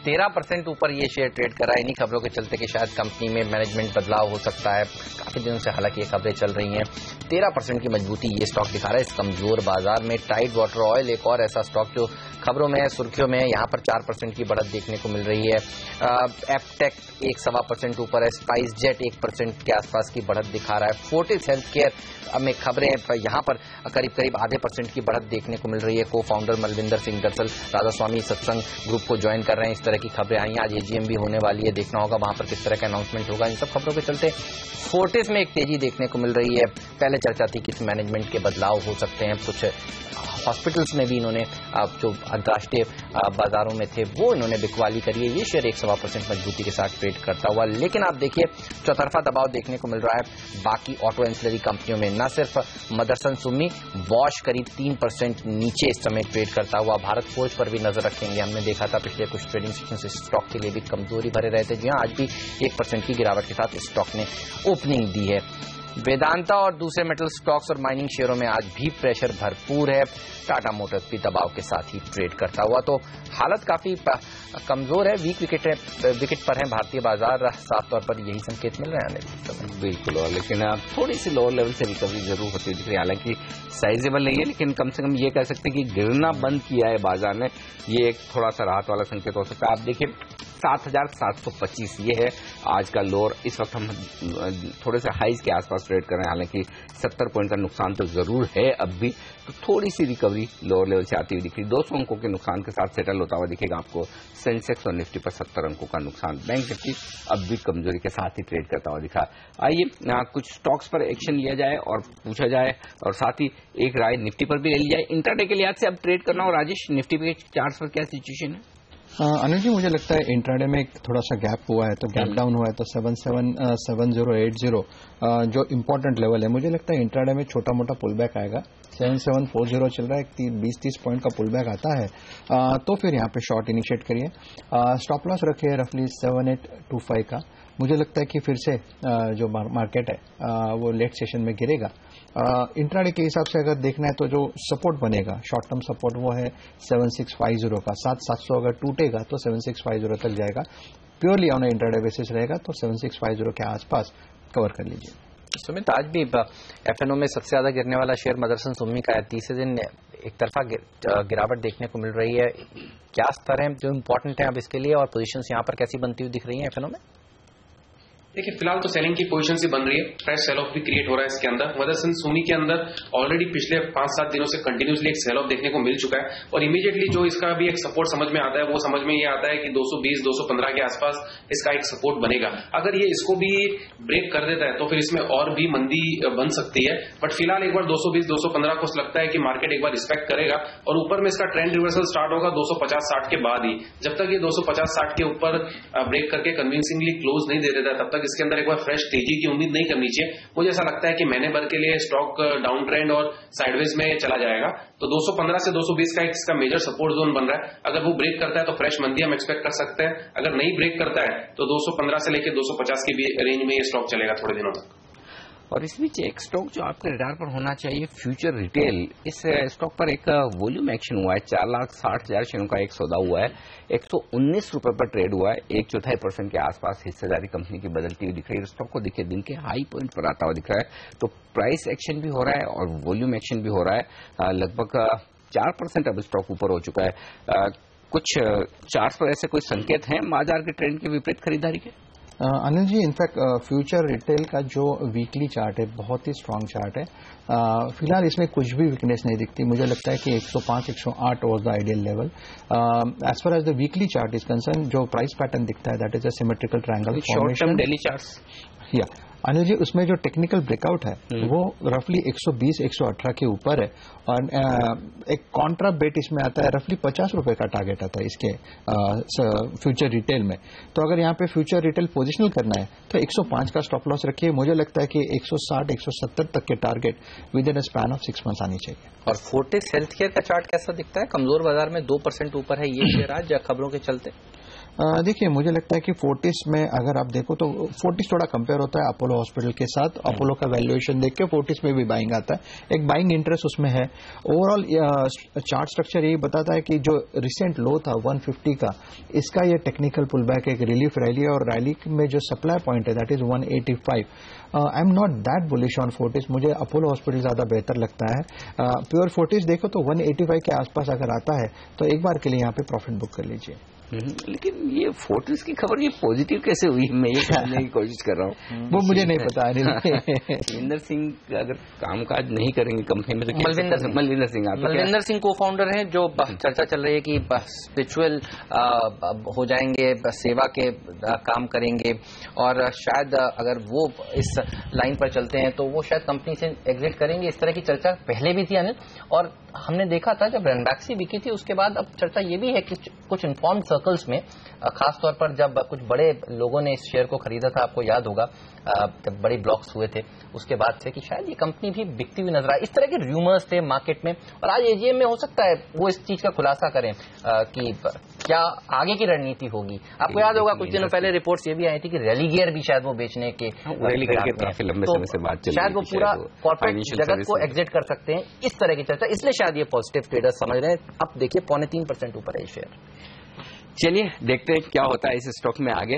13% ऊपर ये शेयर ट्रेड कर रहा है। इन्हीं खबरों के चलते कि शायद कंपनी में मैनेजमेंट बदलाव हो सकता है। काफी दिनों से हालांकि ये खबरें चल रही हैं। 13% की मजबूती ये स्टॉक दिखा रहा है इस कमजोर बाजार में। टाइड वाटर ऑयल एक और ऐसा स्टॉक जो खबरों में सुर्खियों में, यहाँ पर 4% की बढ़त देखने को मिल रही है। एपटेक 1.25% ऊपर है। स्पाइस जेट 1% के आसपास की बढ़त दिखा रहा है। फोर्टिस हेल्थ केयर में खबरें यहाँ पर करीब आधे % की बढ़त देखने को मिल रही है। को फाउंडर मलविंदर सिंह दरअसल राधा स्वामी सत्संग ग्रुप को ज्वाइन कर रहे हैं। इस तरह की खबरें आई हैं। आज एजीएम भी होने वाली है, देखना होगा वहां पर किस तरह का अनाउंसमेंट होगा। इन सब खबरों के चलते फोर्टिस में एक तेजी देखने को मिल रही है। पहले चर्चा थी कि मैनेजमेंट के बदलाव हो सकते हैं। कुछ हॉस्पिटल्स में भी इन्होंने जो अंतर्राष्ट्रीय बाजारों में थे वो इन्होंने बिकवाली करी है। ये शेयर 1.25% मजबूती के साथ ट्रेड करता हुआ, लेकिन आप देखिए चौतरफा दबाव देखने को मिल रहा है बाकी ऑटो एंसिलरी कंपनियों में। न सिर्फ मदरसन सुमी, वॉश करीब 3% नीचे इस समय ट्रेड करता हुआ। भारत फोर्ज पर भी नजर रखेंगे। हमने देखा था पिछले कुछ ट्रेडिंग पोजीशंस इस स्टॉक के लिए भी कमजोरी भरे रहे थे। जी हाँ, आज भी 1% की गिरावट के साथ स्टॉक ने ओपनिंग दी है। वेदांता और दूसरे मेटल स्टॉक्स और माइनिंग शेयरों में आज भी प्रेशर भरपूर है। टाटा मोटर्स भी दबाव के साथ ही ट्रेड करता हुआ, तो हालत काफी कमजोर है। वीक विकेट पर है भारतीय बाजार, साफ तौर पर यही संकेत मिल रहे हैं। बिल्कुल, और लेकिन थोड़ी सी लोअर लेवल से रिकवरी जरूर होती दिख रही है। हालांकि साइजेबल नहीं है, लेकिन कम से कम ये कह सकते हैं कि गिरना बंद किया है बाजार ने, ये एक थोड़ा सा राहत वाला संकेत हो सकता है। आप देखिए 7,725 ये है आज का लोअर। इस वक्त हम थोड़े से हाइज के आसपास ट्रेड कर रहे हैं। हालांकि 70 पॉइंट का नुकसान तो जरूर है अब भी, तो थोड़ी सी रिकवरी लोअर लेवल से आती हुई दिख रही। 200 अंकों के नुकसान के साथ सेटल होता हुआ दिखेगा आपको सेंसेक्स और निफ्टी पर 70 अंकों का नुकसान। बैंक निफ्टी अब भी कमजोरी के साथ ही ट्रेड करता हुआ दिखा। आइए कुछ स्टॉक्स पर एक्शन लिया जाए और पूछा जाए, और साथ ही एक राय निफ्टी पर भी ले ली जाए। इंट्राडे के लिहाज से अब ट्रेड करना। और राजेश, निफ्टी के चार्ट्स पर क्या सिचुएशन है? अनिल जी, मुझे लगता है इंट्राडे में थोड़ा सा गैप हुआ है, तो गैप डाउन हुआ है, तो 777080 जो इम्पोर्टेंट लेवल है, मुझे लगता है इंट्राडे में छोटा मोटा पुल बैक आएगा। 7740 चल रहा है, 20-30 पॉइंट का पुल बैक आता है तो फिर यहाँ पे शॉर्ट इनिशिएट करिए। स्टॉप लॉस रखिए रफली 7825 का। मुझे लगता है कि फिर से जो मार्केट है वो लेट सेशन में गिरेगा। इंट्राडे के हिसाब से अगर देखना है तो जो सपोर्ट बनेगा, शॉर्ट टर्म सपोर्ट, वो है 7650 का। 7700 अगर टूटेगा तो 7650 तक जाएगा। प्योरली ऑन इंट्राडे बेसिस रहेगा तो 7650 के आसपास कवर कर लीजिए। सुमित, आज भी एफएनओ में सबसे ज्यादा गिरने वाला शेयर मदरसन सुम्मी का है। तीसरे दिन एक तरफा गिरावट देखने को मिल रही है। क्या स्तर है जो इम्पोर्टेंट है अब इसके लिए, और पोजीशंस यहाँ पर कैसी बनती हुई दिख रही है एफएनओ में? देखिए, फिलहाल तो सेलिंग की पोजीशन ही बन रही है, फ्रेश सेल ऑफ भी क्रिएट हो रहा है इसके अंदर। मदरसन सुमी के अंदर ऑलरेडी पिछले 5-7 दिनों से कंटिन्यूसली एक सेल ऑफ देखने को मिल चुका है, और इमीडिएटली जो इसका भी एक सपोर्ट समझ में आता है, वो समझ में ये आता है कि 220-215 के आसपास इसका एक सपोर्ट बनेगा। अगर ये इसको भी ब्रेक कर देता है तो फिर इसमें और भी मंदी बन सकती है, बट फिलहाल एक बार 220-215 को लगता है कि मार्केट एक बार रिस्पेक्ट करेगा, और ऊपर में इसका ट्रेंड रिवर्सल स्टार्ट होगा 250-60 के बाद ही। जब तक ये 250-60 के ऊपर ब्रेक करके कन्विंसिंगली क्लोज नहीं दे देता, तब तक इसके अंदर एक बार फ्रेश तेजी की उम्मीद नहीं करनी चाहिए। मुझे ऐसा लगता है कि महीने भर के लिए स्टॉक डाउन ट्रेंड और साइडवेज में चला जाएगा, तो 215 से 220 का इसका मेजर सपोर्ट जोन बन रहा है। अगर वो ब्रेक करता है तो फ्रेश मंदी हम एक्सपेक्ट कर सकते हैं। अगर नहीं ब्रेक करता है तो 215 से लेकर 250 की रेंज में ये स्टॉक चलेगा थोड़े दिनों तक। और इस बीच एक स्टॉक जो आपके रडार पर होना चाहिए, फ्यूचर रिटेल। इस स्टॉक पर एक वॉल्यूम एक्शन हुआ है। 4,60,000 शेयरों का एक सौदा हुआ है। 119 रुपए पर ट्रेड हुआ है। 1/4% के आसपास हिस्सेदारी कंपनी की बदलती हुई दिख रही है। स्टॉक को देखिए दिन के हाई पॉइंट पर आता हुआ दिख रहा है। तो प्राइस एक्शन भी हो रहा है और वॉल्यूम एक्शन भी हो रहा है। लगभग 4% अब स्टॉक ऊपर हो चुका है। कुछ चार्ट्स पर ऐसे कोई संकेत हैं बाजार के ट्रेंड के विपरीत खरीदारी के? Anil ji, in fact future retail का जो वीकली चार्ट है बहुत ही स्ट्रांग चार्ट है। फिलहाल इसमें कुछ भी वीकनेस नहीं दिखती। मुझे लगता है कि 105-108 was the ideal level. As far as the weekly chart is concern, जो प्राइस पैटर्न दिखता है that is a symmetrical triangle formation. Daily charts या अनिल जी, उसमें जो टेक्निकल ब्रेकआउट है वो रफली 120-118 के ऊपर है, और एक कॉन्ट्रा बेट इसमें आता है रफली 50 रुपए का टारगेट आता है इसके फ्यूचर रिटेल में। तो अगर यहाँ पे फ्यूचर रिटेल पोजिशनल करना है तो 105 का स्टॉप लॉस रखिए। मुझे लगता है कि 160-170 तक के target with in a span of 6 months आनी चाहिए। और फोर्टिस हेल्थ केयर का चार्ट कैसा दिखता है? कमजोर बाजार में 2% ऊपर है ये शेयर आज खबरों के चलते। देखिए, मुझे लगता है कि फोर्टिस में अगर आप देखो तो फोर्टिस थोड़ा कंपेयर होता है अपोलो हॉस्पिटल के साथ। अपोलो का वैल्यूएशन देख के फोर्टिस में भी बाइंग आता है, एक बाइंग इंटरेस्ट उसमें है। ओवरऑल चार्ट स्ट्रक्चर यही बताता है कि जो रिसेंट लो था 150 का, इसका ये टेक्निकल पुल बैक एक रिलीफ रैली है, और रैली में जो सप्लाई पॉइंट है that is 185। I am not that bullish on Fortis. मुझे अपोलो हॉस्पिटल ज्यादा बेहतर लगता है। प्योर फोर्टिस देखो तो 185 के आसपास अगर आता है तो एक बार के लिए यहाँ पे प्रॉफिट बुक कर लीजिए। लेकिन ये फोर्टिस की खबर ये पॉजिटिव कैसे हुई, मैं ये जानने की कोशिश कर रहा हूँ। वो मुझे नहीं पता। मलविंदर सिंह अगर कामकाज नहीं करेंगे कंपनी में तो मलविंदर सिंह को फाउंडर हैं, जो चर्चा चल रही है कि स्पिरिचुअल हो जाएंगे, सेवा के काम करेंगे, और शायद अगर वो इस लाइन पर चलते हैं तो वो शायद कंपनी से एग्जिट करेंगे। इस तरह की चर्चा पहले भी थी अनिल, और हमने देखा था जब रनबैक्सी बिकी थी उसके बाद अब चर्चा ये भी है कि कुछ इन्फॉर्म्ड सर्कल्स में, खासतौर पर जब कुछ बड़े लोगों ने इस शेयर को खरीदा था, आपको याद होगा जब बड़े ब्लॉक्स हुए थे उसके बाद से, कि शायद ये कंपनी भी बिकती हुई नजर आए। इस तरह के र्यूमर्स थे मार्केट में, और आज एजीएम में हो सकता है वो इस चीज का खुलासा करें कि क्या आगे की रणनीति होगी? आपको याद होगा कुछ दिनों पहले रिपोर्ट्स ये भी आई थी कि रेलीगेयर भी शायद वो बेचने के काफी लंबे समय से बात चल रही है, शायद वो पूरा कॉर्पोरेट जगत को एग्जिट कर सकते हैं, इस तरह की चर्चा, इसलिए शायद ये पॉजिटिव ट्रेडर्स समझ रहे हैं। अब देखिए 3.25% ऊपर है शेयर। चलिए देखते हैं क्या होता है इस स्टॉक में आगे।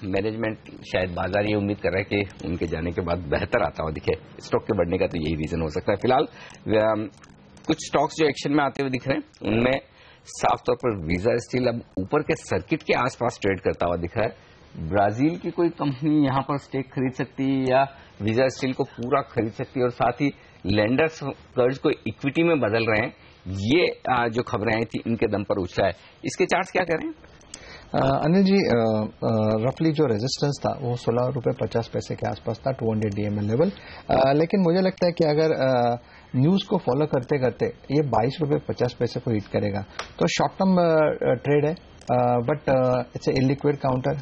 मैनेजमेंट शायद बाजार ये उम्मीद कर रहा है कि उनके जाने के बाद बेहतर आता हुआ दिखे। स्टॉक के बढ़ने का तो यही रीजन हो सकता है। फिलहाल कुछ स्टॉक्स जो एक्शन में आते हुए दिख रहे हैं, उनमें साफ तौर पर वीजा स्टील अब ऊपर के सर्किट के आसपास ट्रेड करता हुआ दिख रहा है। ब्राजील की कोई कंपनी यहां पर स्टेक खरीद सकती है या वीजा स्टील को पूरा खरीद सकती है, और साथ ही लेंडर्स कर्ज को इक्विटी में बदल रहे हैं, ये जो खबरें आई थी इनके दम पर उछला है। इसके चार्ट्स क्या करें? अनिल जी, रफली जो रेजिस्टेंस था वो 16 रुपए 50 पैसे के आसपास था, 200 DMA लेवल। लेकिन मुझे लगता है कि अगर न्यूज को फॉलो करते करते ये 22 रुपए 50 पैसे को हिट करेगा तो शॉर्ट टर्म ट्रेड है, but it's a illiquid counter,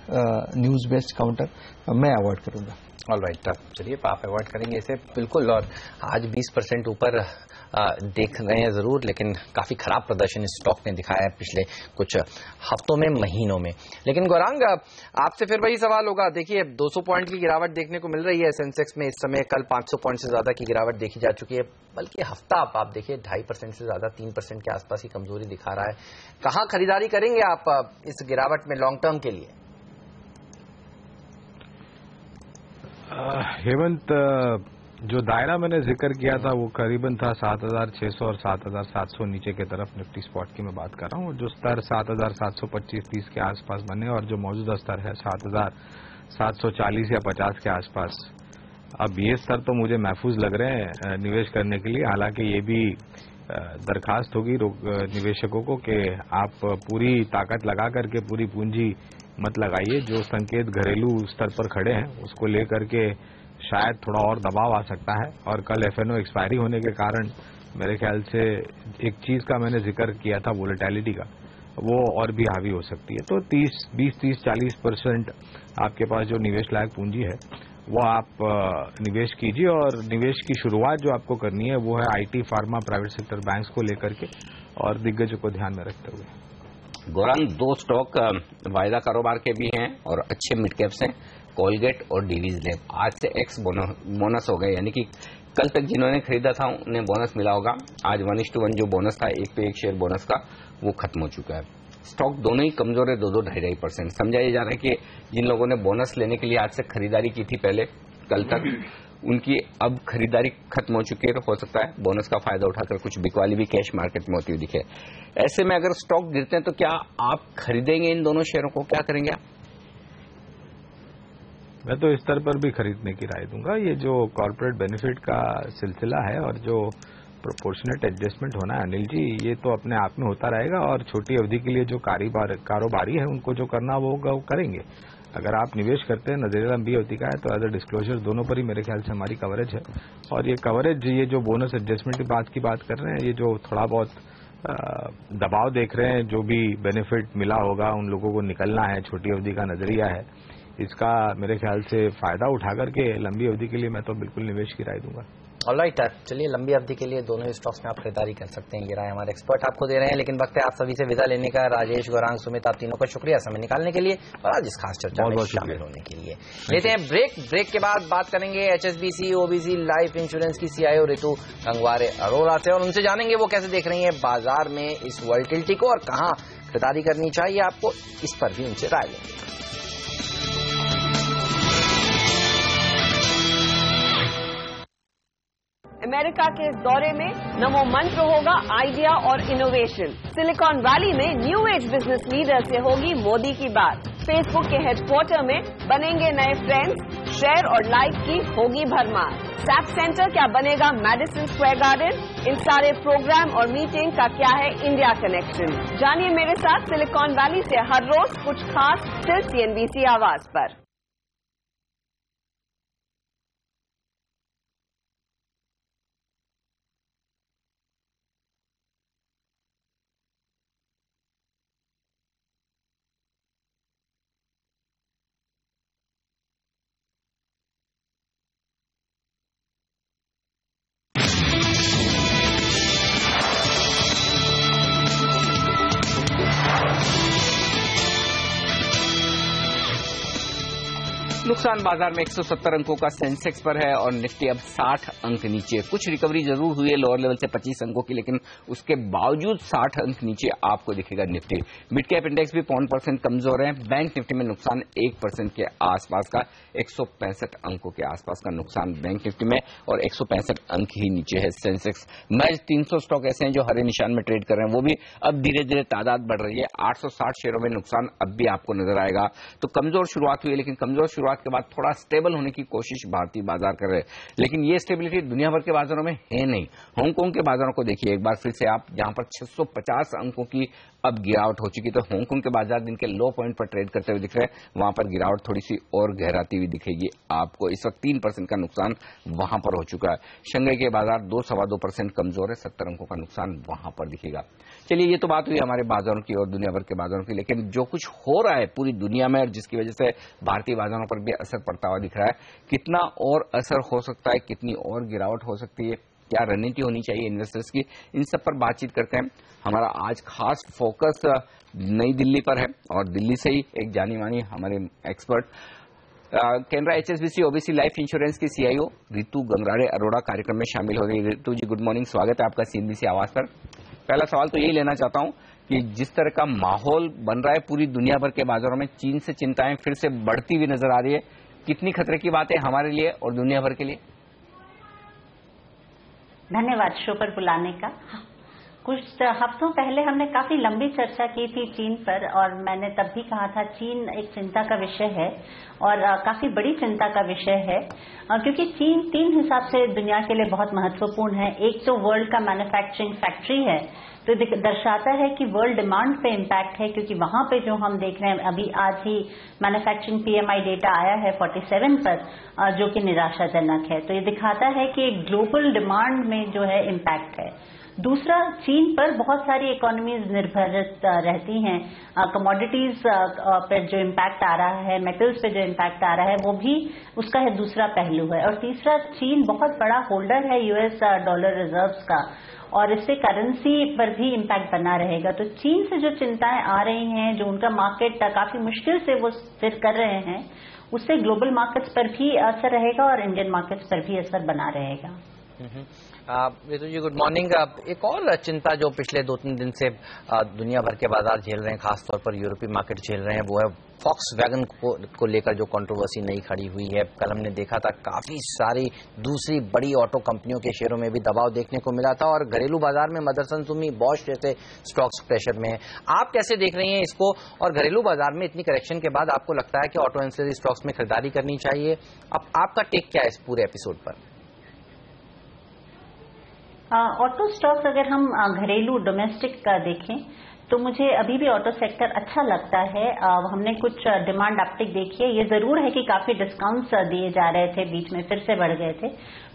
news based counter, मैं अवॉइड करूंगा। ऑलराइट, चलिए आप अवॉइड करेंगे इसे बिल्कुल। और आज 20% ऊपर देख रहे हैं जरूर, लेकिन काफी खराब प्रदर्शन इस स्टॉक ने दिखाया है पिछले कुछ हफ्तों में, महीनों में। लेकिन गौरांग, आपसे फिर वही सवाल होगा। देखिए 200 पॉइंट की गिरावट देखने को मिल रही है सेंसेक्स में इस समय। कल 500 पॉइंट से ज्यादा की गिरावट देखी जा चुकी है, बल्कि हफ्ता आप देखिए 2.5% से ज्यादा 3% के आसपास ही कमजोरी दिखा रहा है। कहां खरीदारी करेंगे आप इस गिरावट में लॉन्ग टर्म के लिए? हेमंत, जो दायरा मैंने जिक्र किया था वो करीबन था 7,600 और 7,700 नीचे की तरफ निफ्टी स्पॉट की मैं बात कर रहा हूँ। जो स्तर 7,725-30 के आसपास बने और जो मौजूदा स्तर है 7,740 या 50 के आसपास, अब ये स्तर तो मुझे महफूज लग रहे हैं निवेश करने के लिए। हालांकि ये भी दरखास्त होगी निवेशकों को कि आप पूरी ताकत लगा करके पूरी पूंजी मत लगाइए। जो संकेत घरेलू स्तर पर खड़े हैं उसको लेकर के शायद थोड़ा और दबाव आ सकता है। और कल FNO एक्सपायरी होने के कारण मेरे ख्याल से एक चीज का मैंने जिक्र किया था वोलेटिलिटी का, वो और भी हावी हो सकती है। तो 20-30-40% आपके पास जो निवेश लायक पूंजी है वो आप निवेश कीजिए। और निवेश की शुरुआत जो आपको करनी है वो है IT, pharma, private sector banks को लेकर के और दिग्गजों को ध्यान में रखते हुए। गौरांग, 2 स्टॉक वायदा कारोबार के भी हैं और अच्छे मिड कैप्स हैं, कोलगेट और डीवीज लैब। आज से एक्स बोनस हो गए, यानी कि कल तक जिन्होंने खरीदा था उन्हें बोनस मिला होगा। आज 1:1 जो बोनस था 1 पे 1 शेयर बोनस का, वो खत्म हो चुका है। स्टॉक दोनों ही कमजोर है, 2-2.5%। समझा जा रहा है कि जिन लोगों ने बोनस लेने के लिए आज से खरीदारी की थी पहले कल तक, उनकी अब खरीदारी खत्म हो चुकी है। हो सकता है बोनस का फायदा उठाकर कुछ बिकवाली भी कैश मार्केट में होती हुई दिखे। ऐसे में अगर स्टॉक गिरते हैं तो क्या आप खरीदेंगे इन दोनों शेयरों को? क्या करेंगे आप? मैं तो इस स्तर पर भी खरीदने की राय दूंगा। ये जो कॉर्पोरेट बेनिफिट का सिलसिला है और जो प्रोपोर्शनेट एडजस्टमेंट होना है अनिल जी, ये तो अपने आप में होता रहेगा। और छोटी अवधि के लिए जो कारोबारी है उनको जो करना वो करेंगे। अगर आप निवेश करते हैं, नजरिया लंबी अवधि का है, तो एज अ डिस्क्लोजर दोनों पर ही मेरे ख्याल से हमारी कवरेज है। और ये कवरेज, ये जो बोनस एडजस्टमेंट की बात कर रहे हैं, ये जो थोड़ा बहुत दबाव देख रहे हैं, जो भी बेनिफिट मिला होगा उन लोगों को निकलना है, छोटी अवधि का नजरिया है, इसका मेरे ख्याल से फायदा उठा करके लंबी अवधि के लिए मैं तो बिल्कुल निवेश की राय दूंगा। ऑलराइट, चलिए लंबी अवधि के लिए दोनों ही स्टॉक्स में आप खरीदारी कर सकते हैं, ये राय हमारे एक्सपर्ट आपको दे रहे हैं। लेकिन वक्त है आप सभी से विदा लेने का। राजेश, गौरांग, सुमित, आप तीनों का शुक्रिया समय निकालने के लिए और आज इस खास चर्चा में शामिल होने के लिए। लेते हैं ब्रेक के बाद बात करेंगे HSBC OBC लाइफ इंश्योरेंस की CIO रितु गंगवार अरोड़ा से, और उनसे जानेंगे वो कैसे देख रही है बाजार में इस वॉलेटिलिटी को और कहां खरीदारी करनी चाहिए आपको, इस पर भी उनसे राय लेंगे। अमेरिका के इस दौरे में नमो मंत्र होगा आइडिया और इनोवेशन। सिलिकॉन वैली में न्यू एज बिजनेस लीडर से होगी मोदी की बात। फेसबुक के हेडक्वार्टर में बनेंगे नए फ्रेंड्स, शेयर और लाइक की होगी भरमार। सैप सेंटर क्या बनेगा मेडिसिन स्क्वायर गार्डन? इन सारे प्रोग्राम और मीटिंग का क्या है इंडिया कनेक्शन? जानिए मेरे साथ सिलिकॉन वैली से हर रोज कुछ खास, सिर्फ CNBC आवाज पर। नुकसान बाजार में 170 अंकों का सेंसेक्स पर है और निफ्टी अब 60 अंक नीचे। कुछ रिकवरी जरूर हुई है लोअर लेवल से 25 अंकों की, लेकिन उसके बावजूद 60 अंक नीचे आपको दिखेगा निफ्टी। मिड कैप इंडेक्स भी 0.1% कमजोर है। बैंक निफ्टी में नुकसान 1% के आसपास का, 165 अंकों के आसपास का नुकसान बैंक निफ्टी में और 165 अंक ही नीचे है सेंसेक्स। महज 300 स्टॉक ऐसे हैं जो हरे निशान में ट्रेड कर रहे हैं, वो भी अब धीरे धीरे तादाद बढ़ रही है। 860 शेयरों में नुकसान अब भी आपको नजर आएगा। तो कमजोर शुरुआत हुई है, लेकिन कमजोर शुरुआत के बाद थोड़ा स्टेबल होने की कोशिश भारतीय बाजार कर रहे हैं, लेकिन ये स्टेबिलिटी दुनिया भर के बाजारों में है नहीं। हांगकांग के बाजारों को देखिए एक बार फिर से आप, जहां पर 650 अंकों की अब गिरावट हो चुकी, तो हांगकांग के बाजार दिन के लो पॉइंट पर ट्रेड करते हुए दिख रहे हैं। वहां पर गिरावट थोड़ी सी और गहराती हुई दिखेगी आपको। इस वक्त 3% का नुकसान वहां पर हो चुका है। शंघाई के बाजार 2-2.25% कमजोर है, 70 अंकों का नुकसान वहां पर दिखेगा। चलिए, ये तो बात हुई हमारे बाजारों की और दुनिया भर के बाजारों की, लेकिन जो कुछ हो रहा है पूरी दुनिया में और जिसकी वजह से भारतीय बाजारों पर भी असर पड़ता हुआ दिख रहा है, कितना और असर हो सकता है, कितनी और गिरावट हो सकती है, क्या रणनीति होनी चाहिए इन्वेस्टर्स की, इन सब पर बातचीत करते हैं। हमारा आज खास फोकस नई दिल्ली पर है और दिल्ली से ही एक जानी मानी हमारे expert Canara HSBC OBC life insurance की CIO रितु गंगराड़े अरोड़ा कार्यक्रम में शामिल हो गई। रितु जी, गुड मॉर्निंग, स्वागत है आपका CNBC आवाज पर। पहला सवाल तो यही लेना चाहता हूं कि जिस तरह का माहौल बन रहा है पूरी दुनिया भर के बाजारों में, चीन से चिंताएं फिर से बढ़ती हुई नजर आ रही है, कितनी खतरे की बात है हमारे लिए और दुनिया भर के लिए? धन्यवाद शो पर बुलाने का। कुछ हफ्तों पहले हमने काफी लंबी चर्चा की थी चीन पर, और मैंने तब भी कहा था चीन एक चिंता का विषय है और काफी बड़ी चिंता का विषय है, क्योंकि चीन 3 हिसाब से दुनिया के लिए बहुत महत्वपूर्ण है। एक तो वर्ल्ड का मैन्युफैक्चरिंग फैक्ट्री है, तो दर्शाता है कि वर्ल्ड डिमांड पे इम्पैक्ट है, क्योंकि वहां पे जो हम देख रहे हैं, अभी आज ही मैन्युफैक्चरिंग PMI डेटा आया है 47 पर, जो कि निराशाजनक है। तो ये दिखाता है कि ग्लोबल डिमांड में जो है इम्पैक्ट है। दूसरा, चीन पर बहुत सारी इकोनॉमीज निर्भरित रहती हैं। कमोडिटीज पर जो इम्पैक्ट आ रहा है, मेटल्स पे जो इम्पैक्ट आ रहा है, वो भी उसका है दूसरा पहलू है। और तीसरा, चीन बहुत बड़ा होल्डर है US डॉलर रिजर्व्स का, और इससे करेंसी पर भी इम्पैक्ट बना रहेगा। तो चीन से जो चिंताएं आ रही हैं, जो उनका मार्केट काफी मुश्किल से वो स्थिर कर रहे हैं, उससे ग्लोबल मार्केट्स पर भी असर रहेगा और इंडियन मार्केट्स पर भी असर बना रहेगा। रितु जी, गुड मॉर्निंग। एक और चिंता जो पिछले 2-3 दिन से दुनिया भर के बाजार झेल रहे हैं, खासतौर पर यूरोपीय मार्केट झेल रहे हैं, वो है फॉक्सवैगन को लेकर जो कंट्रोवर्सी नई खड़ी हुई है। कल हमने देखा था काफी सारी दूसरी बड़ी ऑटो कंपनियों के शेयरों में भी दबाव देखने को मिला था, और घरेलू बाजार में मदरसन सुमी, बॉश जैसे स्टॉक्स प्रेशर में है। आप कैसे देख रही हैं इसको, और घरेलू बाजार में इतनी करेक्शन के बाद आपको लगता है कि ऑटो एंसिलरी स्टॉक्स में खरीदारी करनी चाहिए? अब आपका टेक क्या है इस पूरे एपिसोड पर? ऑटो स्टॉक्स अगर हम घरेलू डोमेस्टिक का देखें, तो मुझे अभी भी ऑटो सेक्टर अच्छा लगता है। हमने कुछ डिमांड अपटिक देखी है। ये जरूर है कि काफी डिस्काउंट्स दिए जा रहे थे, बीच में फिर से बढ़ गए थे,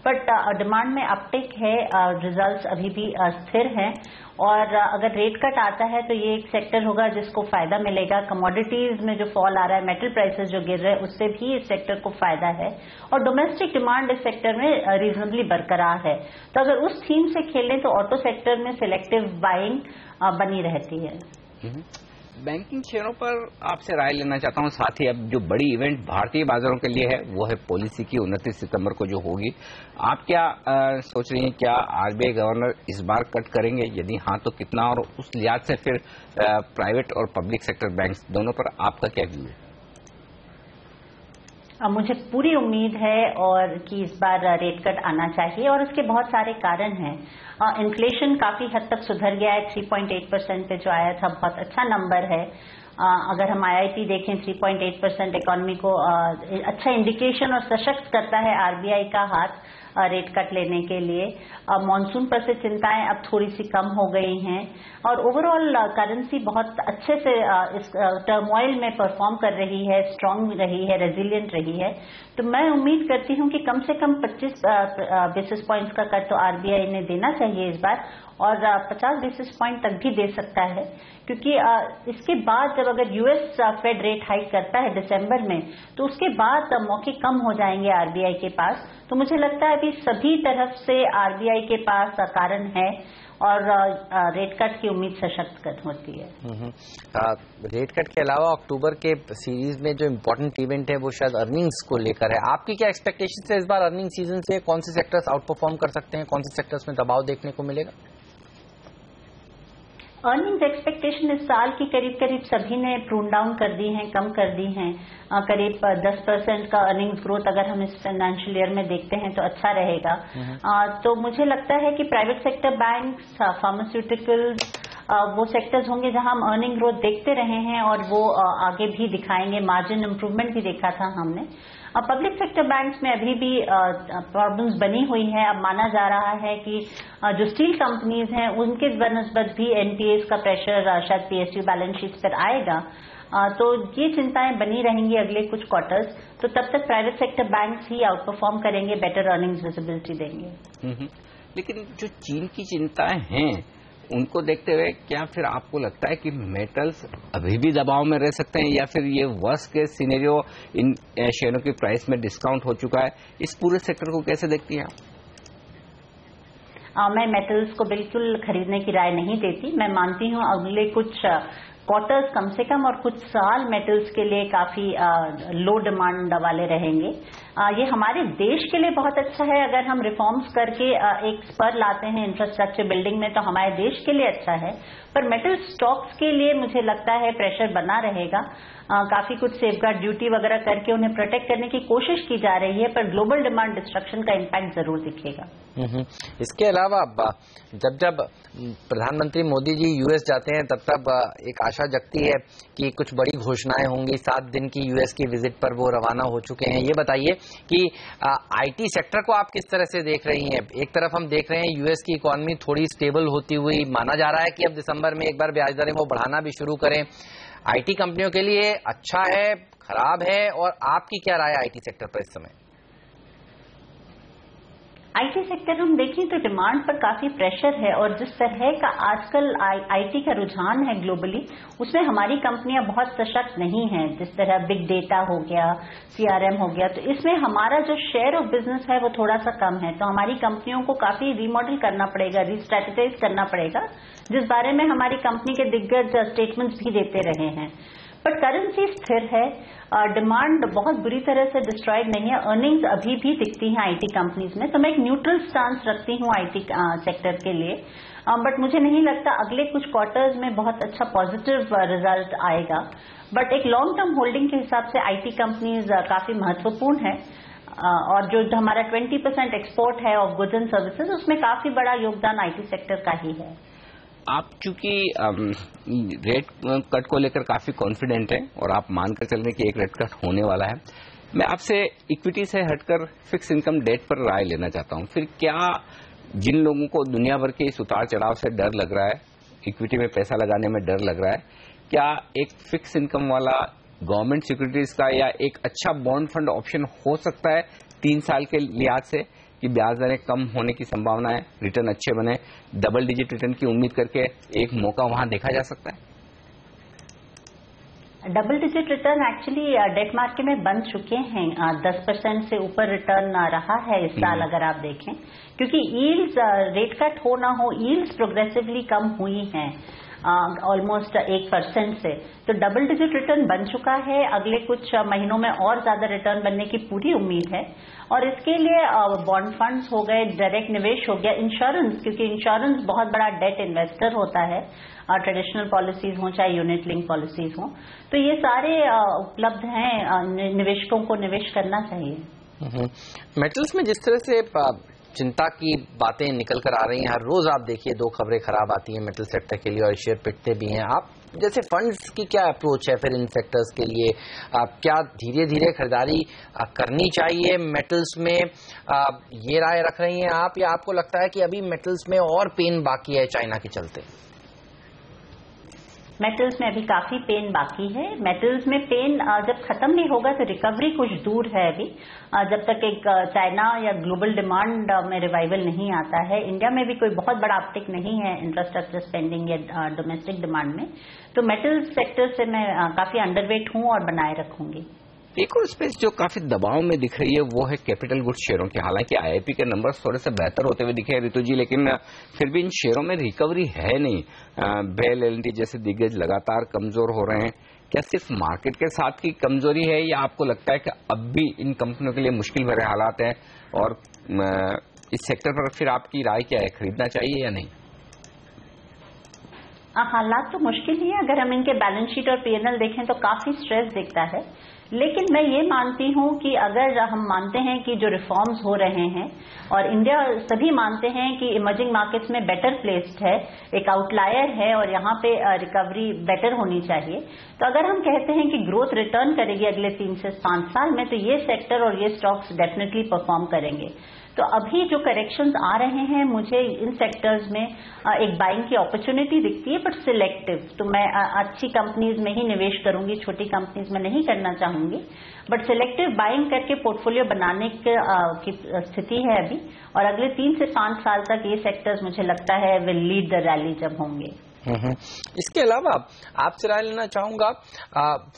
बट डिमांड में अपटिक है। रिजल्ट्स अभी भी स्थिर हैं, और अगर रेट कट आता है तो ये एक सेक्टर होगा जिसको फायदा मिलेगा। कमोडिटीज में जो फॉल आ रहा है, मेटल प्राइसेस जो गिर रहे हैं, उससे भी इस सेक्टर को फायदा है, और डोमेस्टिक डिमांड इस सेक्टर में रीजनेबली बरकरार है। तो अगर उस थीम से खेलें तो ऑटो सेक्टर में सिलेक्टिव बाइंग बनी रहती है। बैंकिंग शेयरों पर आपसे राय लेना चाहता हूं। साथ ही अब जो बड़ी इवेंट भारतीय बाजारों के लिए है, वो है पॉलिसी की 29 सितंबर को जो होगी। आप क्या सोच रही हैं, क्या RBI गवर्नर इस बार कट करेंगे? यदि हाँ तो कितना, और उस लिहाज से फिर प्राइवेट और पब्लिक सेक्टर बैंक्स दोनों पर आपका क्या व्यू है? मुझे पूरी उम्मीद है और कि इस बार रेट कट आना चाहिए, और इसके बहुत सारे कारण हैं। इन्फ्लेशन काफी हद तक सुधर गया है, 3.8% पे जो आया था, बहुत अच्छा नंबर है। अगर हम IIP देखें, 3.8% इकोनॉमी को अच्छा इंडिकेशन और सशक्त करता है RBI का हाथ रेट कट लेने के लिए। मॉनसून पर से चिंताएं अब थोड़ी सी कम हो गई हैं, और ओवरऑल करेंसी बहुत अच्छे से इस टर्मोइल में परफॉर्म कर रही है, स्ट्रांग रही है, रेजिलिएंट रही है। तो मैं उम्मीद करती हूं कि कम से कम 25 बेसिस पॉइंट्स का कट तो RBI ने देना चाहिए इस बार, और 50 बेसिस पॉइंट तक भी दे सकता है, क्योंकि इसके बाद जब अगर US फेड रेट हाइक करता है दिसंबर में, तो उसके बाद मौके कम हो जाएंगे RBI के पास। तो मुझे लगता है अभी सभी तरफ से RBI के पास कारण है, और रेट कट की उम्मीद सशक्त होती है। रेट कट के अलावा अक्टूबर के सीरीज में जो इम्पोर्टेंट इवेंट है वो शायद अर्निंग्स को लेकर है। आपकी क्या एक्सपेक्टेशन है इस बार अर्निंग सीजन से? कौन से सेक्टर्स आउट परफॉर्म कर सकते हैं, कौन से सेक्टर्स में दबाव देखने को मिलेगा? अर्निंग्स एक्सपेक्टेशन इस साल की करीब सभी ने प्रून डाउन कर दी हैं, कम कर दी हैं। करीब 10% का अर्निंग्स ग्रोथ अगर हम इस फाइनेंशियल ईयर में देखते हैं तो अच्छा रहेगा। तो मुझे लगता है कि प्राइवेट सेक्टर बैंक्स, फार्मास्यूटिकल्स, वो सेक्टर्स होंगे जहां हम अर्निंग ग्रोथ देखते रहे हैं और वो आगे भी दिखाएंगे। मार्जिन इंप्रूवमेंट भी देखा था हमने। पब्लिक सेक्टर बैंक्स में अभी भी प्रॉब्लम्स बनी हुई है। अब माना जा रहा है कि जो स्टील कंपनीज हैं उनके बनस्बत भी एनपीएस का प्रेशर शायद पीएसयू बैलेंस शीट पर आएगा। तो ये चिंताएं बनी रहेंगी अगले कुछ क्वार्टर्स। तो तब तक प्राइवेट सेक्टर बैंक्स ही आउट परफॉर्म करेंगे, बेटर अर्निंग्स विजिबिलिटी देंगे। लेकिन जो चीन की चिंताएं हैं उनको देखते हुए क्या फिर आपको लगता है कि मेटल्स अभी भी दबाव में रह सकते हैं, या फिर ये वर्स्ट केस सिनेरियो इन शेयरों की प्राइस में डिस्काउंट हो चुका है? इस पूरे सेक्टर को कैसे देखती हैं आप? मैं मेटल्स को बिल्कुल खरीदने की राय नहीं देती। मैं मानती हूं अगले कुछ क्वार्टर्स कम से कम और कुछ साल मेटल्स के लिए काफी लो डिमांड वाले रहेंगे। ये हमारे देश के लिए बहुत अच्छा है। अगर हम रिफॉर्म्स करके एक स्पर लाते हैं इंफ्रास्ट्रक्चर बिल्डिंग में तो हमारे देश के लिए अच्छा है। पर मेटल स्टॉक्स के लिए मुझे लगता है प्रेशर बना रहेगा। काफी कुछ सेफगार्ड ड्यूटी वगैरह करके उन्हें प्रोटेक्ट करने की कोशिश की जा रही है, पर ग्लोबल डिमांड डिस्ट्रक्शन का इम्पैक्ट जरूर दिखेगा। इसके अलावा जब प्रधानमंत्री मोदी जी यूएस जाते हैं तब एक आशा जगती है कि कुछ बड़ी घोषणाएं होंगी। 7 दिन की यूएस की विजिट पर वो रवाना हो चुके हैं। ये बताइए कि आईटी सेक्टर को आप किस तरह से देख रही हैं? एक तरफ हम देख रहे हैं यूएस की इकोनॉमी थोड़ी स्टेबल होती हुई, माना जा रहा है कि अब दिसंबर में एक बार ब्याज दरें वो बढ़ाना भी शुरू करें। आईटी कंपनियों के लिए अच्छा है, खराब है, और आपकी क्या राय है आईटी सेक्टर पर इस समय? आईटी सेक्टर हम देखें तो डिमांड पर काफी प्रेशर है और जिस तरह का आजकल आईटी का रुझान है ग्लोबली, उसमें हमारी कंपनियां बहुत सशक्त नहीं हैं। जिस तरह बिग डेटा हो गया, सीआरएम हो गया, तो इसमें हमारा जो शेयर ऑफ बिजनेस है वो थोड़ा सा कम है। तो हमारी कंपनियों को काफी रीमॉडल करना पड़ेगा, रीस्ट्रेटेजाइज करना पड़ेगा, जिस बारे में हमारी कंपनी के दिग्गज स्टेटमेंट्स भी देते रहे हैं। बट करेंसी स्थिर है, डिमांड बहुत बुरी तरह से डिस्ट्रॉयड नहीं है, अर्निंग्स अभी भी दिखती हैं आईटी कंपनीज में। तो मैं एक न्यूट्रल स्टांस रखती हूँ आईटी सेक्टर के लिए। बट मुझे नहीं लगता अगले कुछ क्वार्टर्स में बहुत अच्छा पॉजिटिव रिजल्ट आएगा। बट एक लॉन्ग टर्म होल्डिंग के हिसाब से आईटी कंपनीज काफी महत्वपूर्ण है। और जो हमारा 20% एक्सपोर्ट है ऑफ गुड्स एंड सर्विसेज, उसमें काफी बड़ा योगदान आईटी सेक्टर का ही है। आप चूंकि रेट कट को लेकर काफी कॉन्फिडेंट हैं और आप मानकर चल रहे हैं कि एक रेट कट होने वाला है, मैं आपसे इक्विटी से हटकर फिक्स इनकम डेट पर राय लेना चाहता हूं। फिर क्या जिन लोगों को दुनिया भर के इस उतार चढ़ाव से डर लग रहा है, इक्विटी में पैसा लगाने में डर लग रहा है, क्या एक फिक्स इनकम वाला गवर्नमेंट सिक्योरिटीज का या एक अच्छा बॉन्ड फंड ऑप्शन हो सकता है 3 साल के लिहाज से, कि ब्याज दरें कम होने की संभावना है, रिटर्न अच्छे बने, डबल डिजिट रिटर्न की उम्मीद करके एक मौका वहां देखा जा सकता है? Double digit return actually debt market में बन चुके हैं। 10% से ऊपर रिटर्न रहा है इस साल अगर आप देखें, क्योंकि यील्ड्स रेट कट हो ना हो, यील्ड्स प्रोग्रेसिवली कम हुई हैं ऑलमोस्ट 1% से। तो डबल डिजिट रिटर्न बन चुका है। अगले कुछ महीनों में और ज्यादा रिटर्न बनने की पूरी उम्मीद है। और इसके लिए बॉन्ड फंड्स हो गए, डायरेक्ट निवेश हो गया, इंश्योरेंस, क्योंकि इंश्योरेंस बहुत बड़ा डेट इन्वेस्टर होता है, ट्रेडिशनल पॉलिसीज हों चाहे यूनिट लिंक पॉलिसीज हों, तो ये सारे उपलब्ध हैं, निवेशकों को निवेश करना चाहिए। मेटल्स में जिस तरह से चिंता की बातें निकल कर आ रही हैं, हर रोज आप देखिए 2 खबरें खराब आती हैं मेटल सेक्टर के लिए और शेयर पिटते भी हैं। आप जैसे फंड्स की क्या अप्रोच है फिर इन सेक्टर्स के लिए? क्या धीरे धीरे खरीदारी करनी चाहिए मेटल्स में? ये राय रख रही हैं आप, या आपको लगता है कि अभी मेटल्स में और पेन बाकी है चाइना के चलते? मेटल्स में अभी काफी पेन बाकी है। मेटल्स में पेन जब खत्म नहीं होगा तो रिकवरी कुछ दूर है अभी, जब तक एक चाइना या ग्लोबल डिमांड में रिवाइवल नहीं आता है। इंडिया में भी कोई बहुत बड़ा अपटिक नहीं है इंफ्रास्ट्रक्चर स्पेंडिंग या डोमेस्टिक डिमांड में। तो मेटल सेक्टर से मैं काफी अंडरवेट हूं और बनाए रखूंगी। एक और स्पेस जो काफी दबाव में दिख रही है वो है कैपिटल गुड्स शेयरों के। हालांकि आईआईपी के नंबर्स थोड़े से बेहतर होते हुए दिखे ऋतु जी, लेकिन फिर भी इन शेयरों में रिकवरी है नहीं। बेल, एल&टी जैसे दिग्गज लगातार कमजोर हो रहे हैं। क्या सिर्फ मार्केट के साथ की कमजोरी है या आपको लगता है कि अब भी इन कंपनियों के लिए मुश्किल भरे हालात हैं? और इस सेक्टर पर फिर आपकी राय क्या है, खरीदना चाहिए या नहीं? हालात तो मुश्किल ही है। अगर हम इनके बैलेंस शीट और पीएनएल देखें तो काफी स्ट्रेस दिखता है, लेकिन मैं ये मानती हूं कि अगर हम मानते हैं कि जो रिफॉर्म्स हो रहे हैं और इंडिया सभी मानते हैं कि इमर्जिंग मार्केट्स में बेटर प्लेस्ड है, एक आउटलायर है और यहाँ पे रिकवरी बेटर होनी चाहिए, तो अगर हम कहते हैं कि ग्रोथ रिटर्न करेगी अगले 3 से 5 साल में, तो ये सेक्टर और ये स्टॉक्स डेफिनेटली परफॉर्म करेंगे। तो अभी जो करेक्शंस आ रहे हैं, मुझे इन सेक्टर्स में एक बाइंग की अपॉर्चुनिटी दिखती है, बट सिलेक्टिव। तो मैं अच्छी कंपनीज में ही निवेश करूंगी, छोटी कंपनीज में नहीं करना चाहूंगी, बट सिलेक्टिव बाइंग करके पोर्टफोलियो बनाने की स्थिति है अभी। और अगले 3 से 5 साल तक ये सेक्टर्स मुझे लगता है विल लीड द रैली जब होंगे। इसके अलावा आपसे राय लेना चाहूंगा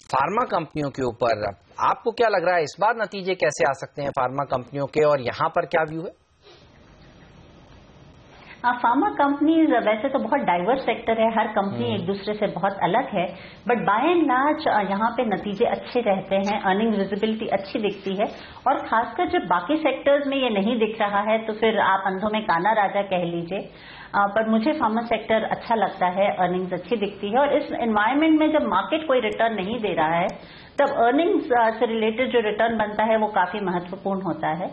फार्मा कंपनियों के ऊपर। आपको क्या लग रहा है इस बार नतीजे कैसे आ सकते हैं फार्मा कंपनियों के, और यहाँ पर क्या व्यू है? फार्मा कंपनीज वैसे तो बहुत डाइवर्स सेक्टर है, हर कंपनी एक दूसरे से बहुत अलग है, बट बाय एंड लार्ज यहाँ पे नतीजे अच्छे रहते हैं, अर्निंग विजिबिलिटी अच्छी दिखती है। और खासकर जब बाकी सेक्टर्स में ये नहीं दिख रहा है तो फिर आप अंधों में काना राजा कह लीजिए, पर मुझे फार्मा सेक्टर अच्छा लगता है, अर्निंग्स अच्छी दिखती है। और इस एनवायरमेंट में जब मार्केट कोई रिटर्न नहीं दे रहा है तब अर्निंग्स से रिलेटेड जो रिटर्न बनता है वो काफी महत्वपूर्ण होता है।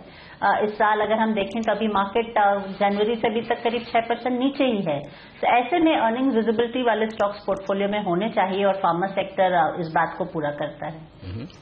इस साल अगर हम देखें तो अभी मार्केट जनवरी से अभी तक करीब 6% नीचे ही है, तो ऐसे में अर्निंग विजिबिलिटी वाले स्टॉक्स पोर्टफोलियो में होने चाहिए और फार्मा सेक्टर इस बात को पूरा करता है।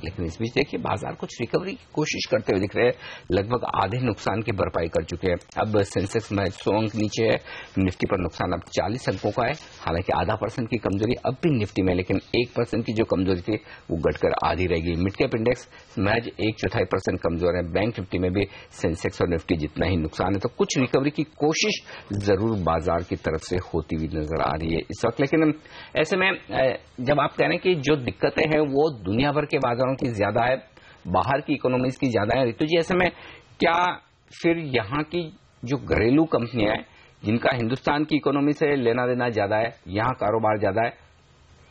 लेकिन इस बीच देखिए बाजार कुछ रिकवरी की कोशिश करते हुए दिख रहे हैं, लगभग आधे नुकसान की भरपाई कर चुके हैं। अब सेंसेक्स में 100 अंक नीचे है, निफ्टी पर नुकसान अब 40 अंकों का है। हालांकि आधा % की कमजोरी अब भी निफ्टी में, लेकिन 1% की जो कमजोरी थी वो घटकर आधी रहेगी। मिड कैप इंडेक्स महज 1/4% कमजोर है। बैंक निफ्टी में भी सेंसेक्स और निफ्टी जितना ही नुकसान है। तो कुछ रिकवरी की कोशिश जरूर बाजार की तरफ से होती हुई नजर आ रही है इस वक्त। लेकिन ऐसे में जब आप कह रहे हैं कि जो दिक्कतें हैं वो दुनिया भर के बाजारों की ज्यादा है, बाहर की इकोनॉमीज की ज्यादा है, ऋतु जी ऐसे में क्या फिर यहाँ की जो घरेलू कंपनियां हैं जिनका हिंदुस्तान की इकोनॉमी से लेना देना ज्यादा है, यहाँ कारोबार ज्यादा है,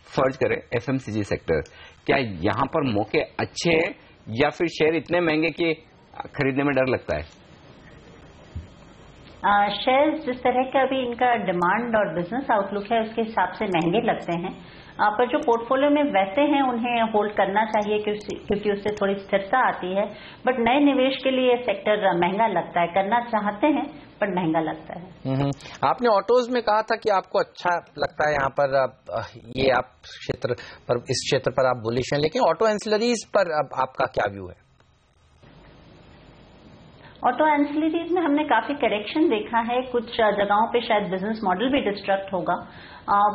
फर्ज करें एफएमसीजी सेक्टर, क्या यहाँ पर मौके अच्छे हैं या फिर शेयर इतने महंगे कि खरीदने में डर लगता है? शेयर्स जिस तरह का अभी इनका डिमांड और बिजनेस आउटलुक है उसके हिसाब से महंगे लगते हैं, पर जो पोर्टफोलियो में वैसे हैं उन्हें होल्ड करना चाहिए क्योंकि उससे थोड़ी स्थिरता आती है। बट नए निवेश के लिए सेक्टर महंगा लगता है, करना चाहते हैं पर महंगा लगता है। आपने ऑटोज में कहा था कि आपको अच्छा लगता है यहाँ पर, ये आप क्षेत्र पर, इस क्षेत्र पर आप बुलिश हैं, लेकिन ऑटो एंसिलरीज पर अब आपका क्या व्यू है? ऑटो एंसिलरीज में हमने काफी करेक्शन देखा है, कुछ जगहों पे शायद बिजनेस मॉडल भी डिस्ट्रक्ट होगा,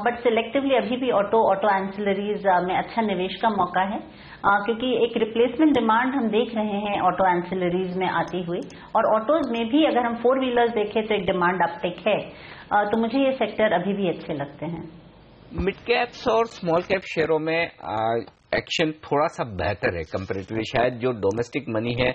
बट सिलेक्टिवली अभी भी ऑटो एंसिलरीज में अच्छा निवेश का मौका है, क्योंकि एक रिप्लेसमेंट डिमांड हम देख रहे हैं ऑटो एंसिलरीज में आती हुई। और ऑटोज में भी अगर हम 4 व्हीलर्स देखें तो एक डिमांड अपटेक है, तो मुझे ये सेक्टर अभी भी अच्छे लगते हैं। मिड कैप्स और स्मॉल कैप शेयरों में एक्शन थोड़ा सा बेहतर है कंपैरेटिवली। शायद जो डोमेस्टिक मनी है,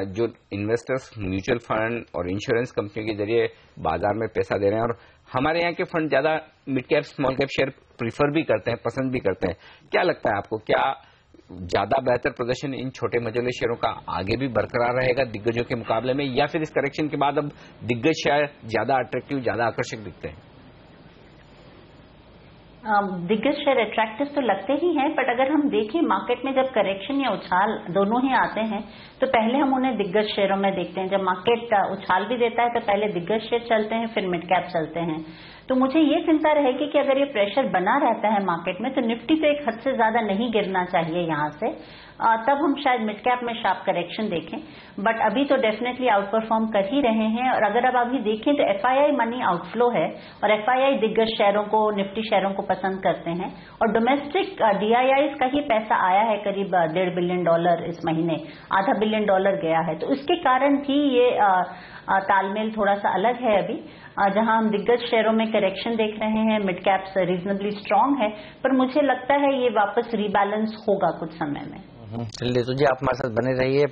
जो इन्वेस्टर्स म्यूचुअल फंड और इंश्योरेंस कंपनियों के जरिए बाजार में पैसा दे रहे हैं, और हमारे यहाँ के फंड ज्यादा mid cap small cap share prefer भी करते हैं, पसंद भी करते हैं। क्या लगता है आपको, क्या ज्यादा बेहतर प्रदर्शन इन छोटे मझोले शेयरों का आगे भी बरकरार रहेगा दिग्गजों के मुकाबले में, या फिर इस करेक्शन के बाद अब दिग्गज शेयर ज्यादा अट्रैक्टिव, ज्यादा आकर्षक दिखते हैं? दिग्गज शेयर अट्रैक्टिव तो लगते ही हैं, बट अगर हम देखें मार्केट में जब करेक्शन या उछाल दोनों ही आते हैं तो पहले हम उन्हें दिग्गज शेयरों में देखते हैं। जब मार्केट उछाल भी देता है तो पहले दिग्गज शेयर चलते हैं, फिर मिड कैप चलते हैं। तो मुझे ये चिंता रहेगी कि अगर ये प्रेशर बना रहता है मार्केट में तो निफ्टी तो एक हद से ज्यादा नहीं गिरना चाहिए यहाँ से, तब हम शायद मिड कैप में शार्प करेक्शन देखें। बट अभी तो डेफिनेटली आउट परफॉर्म कर ही रहे हैं। और अगर अब अभी देखें तो एफआईआई मनी आउटफ्लो है और एफआईआई दिग्गज शेयरों को, निफ्टी शेयरों को पसंद करते हैं, और डोमेस्टिक डीआईआईज का ही पैसा आया है करीब $1.5 बिलियन इस महीने, $500 बिलियन गया है। तो इसके कारण भी ये तालमेल थोड़ा सा अलग है अभी, जहां हम दिग्गज शेयरों में करेक्शन देख रहे हैं, मिड कैप्स रीजनेबली स्ट्रांग है, पर मुझे लगता है ये वापस रीबैलेंस होगा कुछ समय में। चलिए तो जी आप हमारे साथ बने रहिए।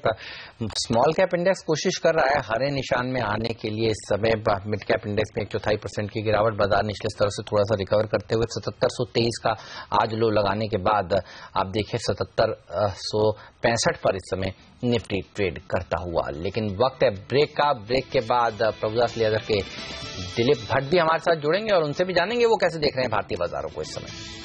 स्मॉल कैप इंडेक्स कोशिश कर रहा है हरे निशान में आने के लिए। इस समय मिड कैप इंडेक्स में 1/4% की गिरावट, बाजार निचले स्तर से थोड़ा सा रिकवर करते हुए 7723 का आज लो लगाने के बाद आप देखिए 7765 पर इस समय निफ्टी ट्रेड करता हुआ। लेकिन वक्त है ब्रेक का। ब्रेक के बाद प्रभुदास लेदर के दिलीप भट्ट भी हमारे साथ जुड़ेंगे और उनसे भी जानेंगे वो कैसे देख रहे हैं भारतीय बाजारों को इस समय।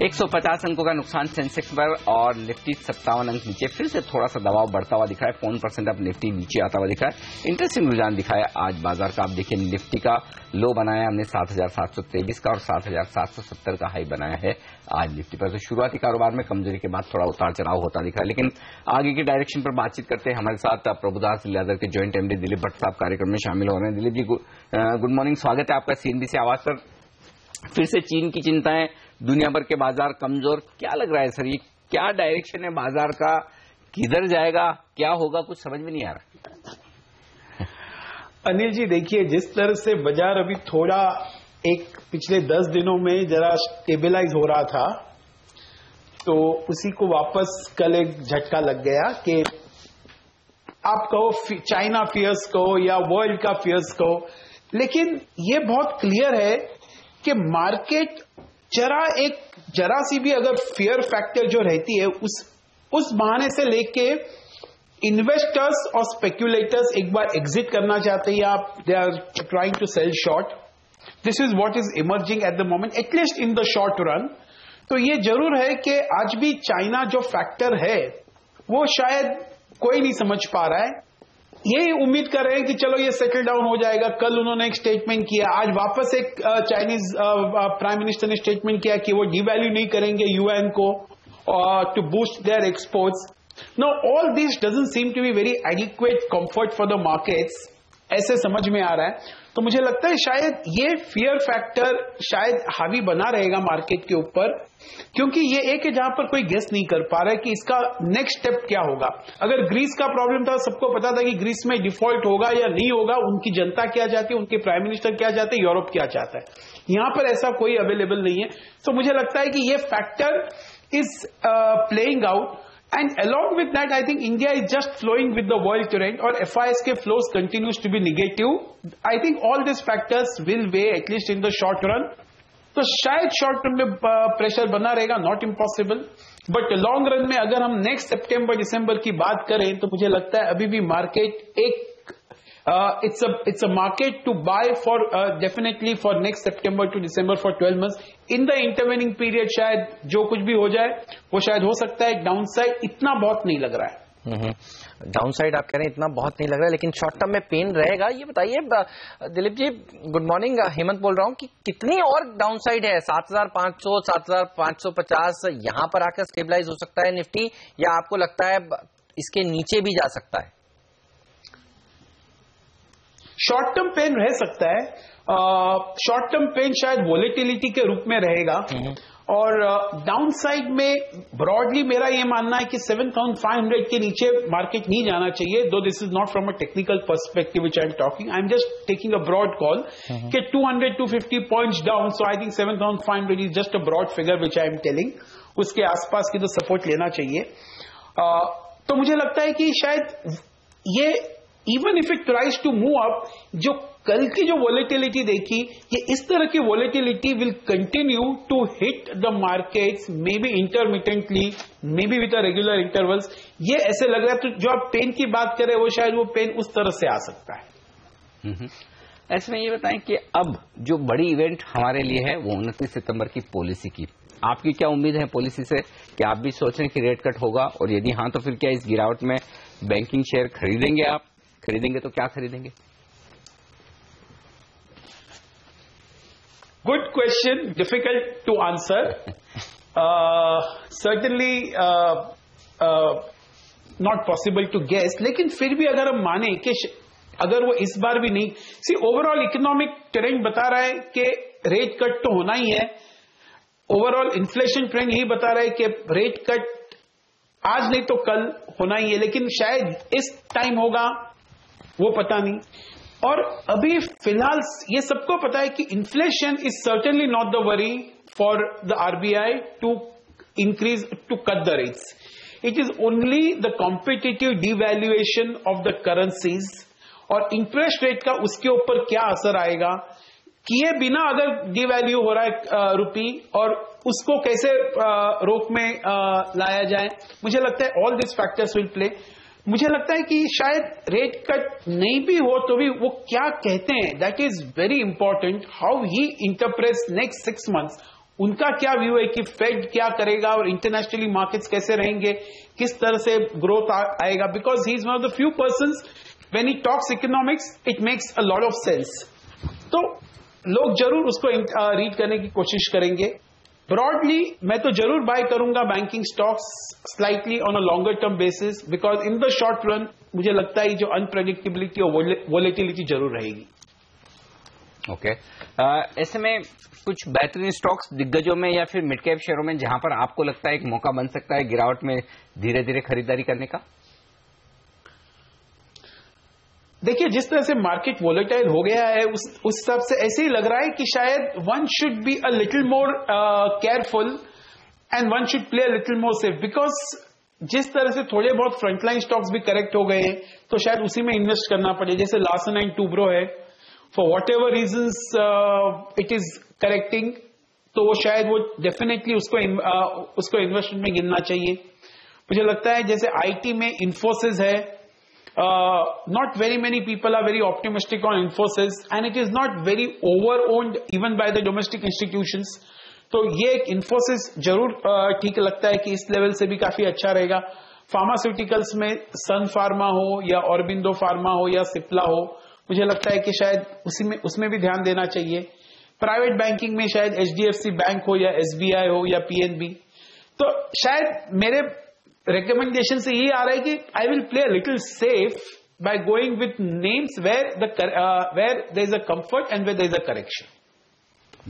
150 अंकों का नुकसान सेंसेक्स पर और निफ्टी 57 अंक नीचे। फिर से थोड़ा सा दबाव बढ़ता हुआ दिख रहा है। 0.4% अब निफ्टी नीचे आता हुआ दिख रहा है। इंटरेस्टिंग रुझान दिखाया आज बाजार का। आप देखिए निफ्टी का लो बनाया हमने 7723 का और 7770 का हाई बनाया है आज निफ्टी पर। तो शुरुआती कारोबार में कमजोरी के बाद थोड़ा उतार चढ़ाव होता दिख रहा है, लेकिन आगे की डायरेक्शन पर बातचीत करते हैं। हमारे साथ प्रभुदास लेदर के जॉइंट एमडी दिलीप भट्ट साहब कार्यक्रम में शामिल हो रहे हैं। दिलीप जी गुड मॉर्निंग, स्वागत है आपका सीएनबीसी आवाज पर। फिर से चीन की चिंताएं, दुनिया भर के बाजार कमजोर, क्या लग रहा है सर ये क्या डायरेक्शन है बाजार का, किधर जाएगा, क्या होगा, कुछ समझ में नहीं आ रहा। अनिल जी देखिए, जिस तरह से बाजार अभी थोड़ा एक पिछले 10 दिनों में जरा स्टेबलाइज हो रहा था, तो उसी को वापस कल एक झटका लग गया कि आप कहो चाइना फियर्स कहो या वर्ल्ड का फियर्स कहो, लेकिन ये बहुत क्लियर है कि मार्केट जरा सी भी अगर फियर फैक्टर जो रहती है उस बहाने से लेके इन्वेस्टर्स और स्पेक्यूलेटर्स एक बार एग्जिट करना चाहते हैं या they are trying to sell short. This is what is emerging at the moment, at least in the short run. तो ये जरूर है कि आज भी चाइना जो फैक्टर है वो शायद कोई नहीं समझ पा रहा है। यही उम्मीद कर रहे हैं कि चलो ये सेटल डाउन हो जाएगा। कल उन्होंने एक स्टेटमेंट किया, आज वापस एक चाइनीज प्राइम मिनिस्टर ने स्टेटमेंट किया कि वो डिवैल्यू नहीं करेंगे यूएन को to boost their exports. No all this doesn't seem to be very adequate comfort for the markets, ऐसे समझ में आ रहा है। तो मुझे लगता है शायद ये फियर फैक्टर शायद हावी बना रहेगा मार्केट के ऊपर, क्योंकि ये एक है जहां पर कोई गेस नहीं कर पा रहा है कि इसका नेक्स्ट स्टेप क्या होगा। अगर ग्रीस का प्रॉब्लम था, सबको पता था कि ग्रीस में डिफॉल्ट होगा या नहीं होगा, उनकी जनता क्या चाहती है, उनके प्राइम मिनिस्टर क्या चाहते हैं, यूरोप क्या चाहता है। यहां पर ऐसा कोई अवेलेबल नहीं है। तो मुझे लगता है कि ये factor is playing out, and along with that I think India is just flowing with the world current or FISK flows continues to be negative. I think all these factors will weigh at least in the short run. तो शायद शॉर्ट टर्म में प्रेशर बना रहेगा, not impossible, but long run में अगर हम नेक्स्ट सितंबर दिसंबर की बात करें तो मुझे लगता है अभी भी मार्केट एक it's a market to buy for definitely for next September to December for 12 months. In the intervening period शायद जो कुछ भी हो जाए वो शायद हो सकता है। डाउन साइड इतना बहुत नहीं लग रहा है। डाउन साइड आप कह रहे हैं इतना बहुत नहीं लग रहा है, लेकिन शॉर्ट टर्म में पेन रहेगा। ये बताइए दिलीप जी, गुड मॉर्निंग, हेमंत बोल रहा हूँ कि कितनी और डाउन साइड है? 7500 7550 यहां पर आकर स्टेबलाइज हो सकता है निफ्टी, या आपको लगता है इसके नीचे भी जा सकता है? शॉर्ट टर्म पेन रह सकता है। शॉर्ट टर्म पेन शायद वोलेटिलिटी के रूप में रहेगा, और डाउन साइड में ब्रॉडली मेरा ये मानना है कि 7500 के नीचे मार्केट नहीं जाना चाहिए। Though this is not from a technical perspective which I am talking, I am just taking a broad call कि 200-250 points down. So I think 7500 is just a broad figure which I am telling. उसके आसपास की तो सपोर्ट लेना चाहिए। तो मुझे लगता है कि शायद ये even if it tries to move up, जो कल की जो वोलेटिलिटी देखी, ये इस तरह की volatility will continue to hit the markets, maybe intermittently, maybe with a regular intervals. ये ऐसे लग रहा है। तो जो आप पेन की बात करें वो शायद वो पेन उस तरह से आ सकता है। ऐसे में ये बताएं कि अब जो बड़ी इवेंट हमारे लिए है वो 29 सितंबर की पॉलिसी की, आपकी क्या उम्मीद है पॉलिसी से? क्या आप भी सोच रहे हैं कि रेट कट होगा, और यदि हाँ तो फिर क्या इस गिरावट में बैंकिंग शेयर खरीदेंगे? आप खरीदेंगे तो क्या खरीदेंगे? Good question, difficult to answer. Certainly not possible to guess. लेकिन फिर भी अगर हम माने कि अगर वो इस बार भी नहीं, सी ओवरऑल इकोनॉमिक ट्रेंड बता रहा है कि रेट कट तो होना ही है. ओवरऑल इन्फ्लेशन ट्रेंड यही बता रहा है कि रेट कट आज नहीं तो कल होना ही है, लेकिन शायद इस टाइम होगा वो पता नहीं. और अभी फिलहाल ये सबको पता है कि inflation is certainly not the worry for the RBI to increase to cut the rates. It is only the competitive devaluation of the currencies और इंटरेस्ट रेट का उसके ऊपर क्या असर आएगा, किए बिना अगर डिवैल्यू हो रहा है रुपी, और उसको कैसे रोक में लाया जाए. मुझे लगता है all this factors will play. मुझे लगता है कि शायद रेट कट नहीं भी हो तो भी वो क्या कहते हैं, that is very important. How he interprets next 6 months, उनका क्या व्यू है कि फेड क्या करेगा और इंटरनेशनली मार्केट्स कैसे रहेंगे, किस तरह से ग्रोथ आएगा. Because he is one of the few persons when he talks economics it makes a lot of sense. तो लोग जरूर उसको रीड करने की कोशिश करेंगे. ब्रॉडली मैं तो जरूर बाय करूंगा banking stocks slightly on a longer term basis, because in the short run मुझे लगता है जो अनप्रेडिक्टेबिलिटी और वोलेटिलिटी जरूर रहेगी. ओके. ऐसे में कुछ बेहतरीन स्टॉक्स दिग्गजों में या फिर मिड कैप शेयरों में जहां पर आपको लगता है एक मौका बन सकता है गिरावट में धीरे धीरे खरीदारी करने का? देखिए, जिस तरह से मार्केट वोलेटाइल हो गया है उस हिसाब से ऐसे ही लग रहा है कि शायद one should be a little more careful and one should play a little more safe. Because जिस तरह से थोड़े बहुत फ्रंटलाइन स्टॉक्स भी करेक्ट हो गए हैं तो शायद उसी में इन्वेस्ट करना पड़े. जैसे लार्सन एंड टूब्रो है, for what ever reasons it is correcting, तो वो शायद वो डेफिनेटली उसको इन्वेस्टमेंट में गिनना चाहिए. मुझे लगता है जैसे आईटी में इन्फोसिस है, not very many people are very optimistic on Infosys and it is not very over owned even by the domestic institutions. तो ये एक Infosys जरूर ठीक लगता है कि इस लेवल से भी काफी अच्छा रहेगा. फार्मास्यूटिकल्स में सन फार्मा हो या ऑरबिंदो फार्मा हो या सिप्ला हो, मुझे लगता है कि शायद उसमें भी ध्यान देना चाहिए. प्राइवेट बैंकिंग में शायद एचडीएफसी बैंक हो या एसबीआई हो या पीएनबी. तो शायद मेरे रिकमेंडेशन से ये आ रहा है कि I will play a little safe by going with names where there is a comfort and where there is a correction.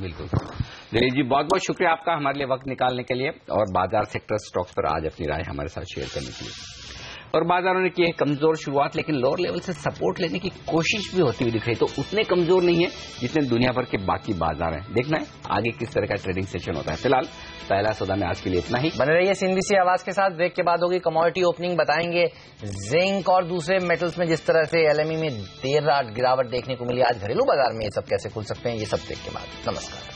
बिल्कुल दिलीप जी, बहुत बहुत शुक्रिया आपका हमारे लिए वक्त निकालने के लिए और बाजार सेक्टर स्टॉक्स पर आज अपनी राय हमारे साथ शेयर करने के लिए. और बाजारों ने की है कमजोर शुरुआत, लेकिन लोअर लेवल से सपोर्ट लेने की कोशिश भी होती हुई दिख रही, तो उतने कमजोर नहीं है जितने दुनिया भर के बाकी बाजार हैं. देखना है आगे किस तरह का ट्रेडिंग सेशन होता है. फिलहाल पहला सौदा में आज के लिए इतना ही. बने रहिए सीएनबीसी आवाज के साथ. ब्रेक के बाद होगी कमोडिटी ओपनिंग, बताएंगे जिंक और दूसरे मेटल्स में जिस तरह से एलएमई में देर रात गिरावट देखने को मिली, आज घरेलू बाजार में ये सब कैसे खुल सकते हैं, ये सब ब्रेक के बाद. नमस्कार.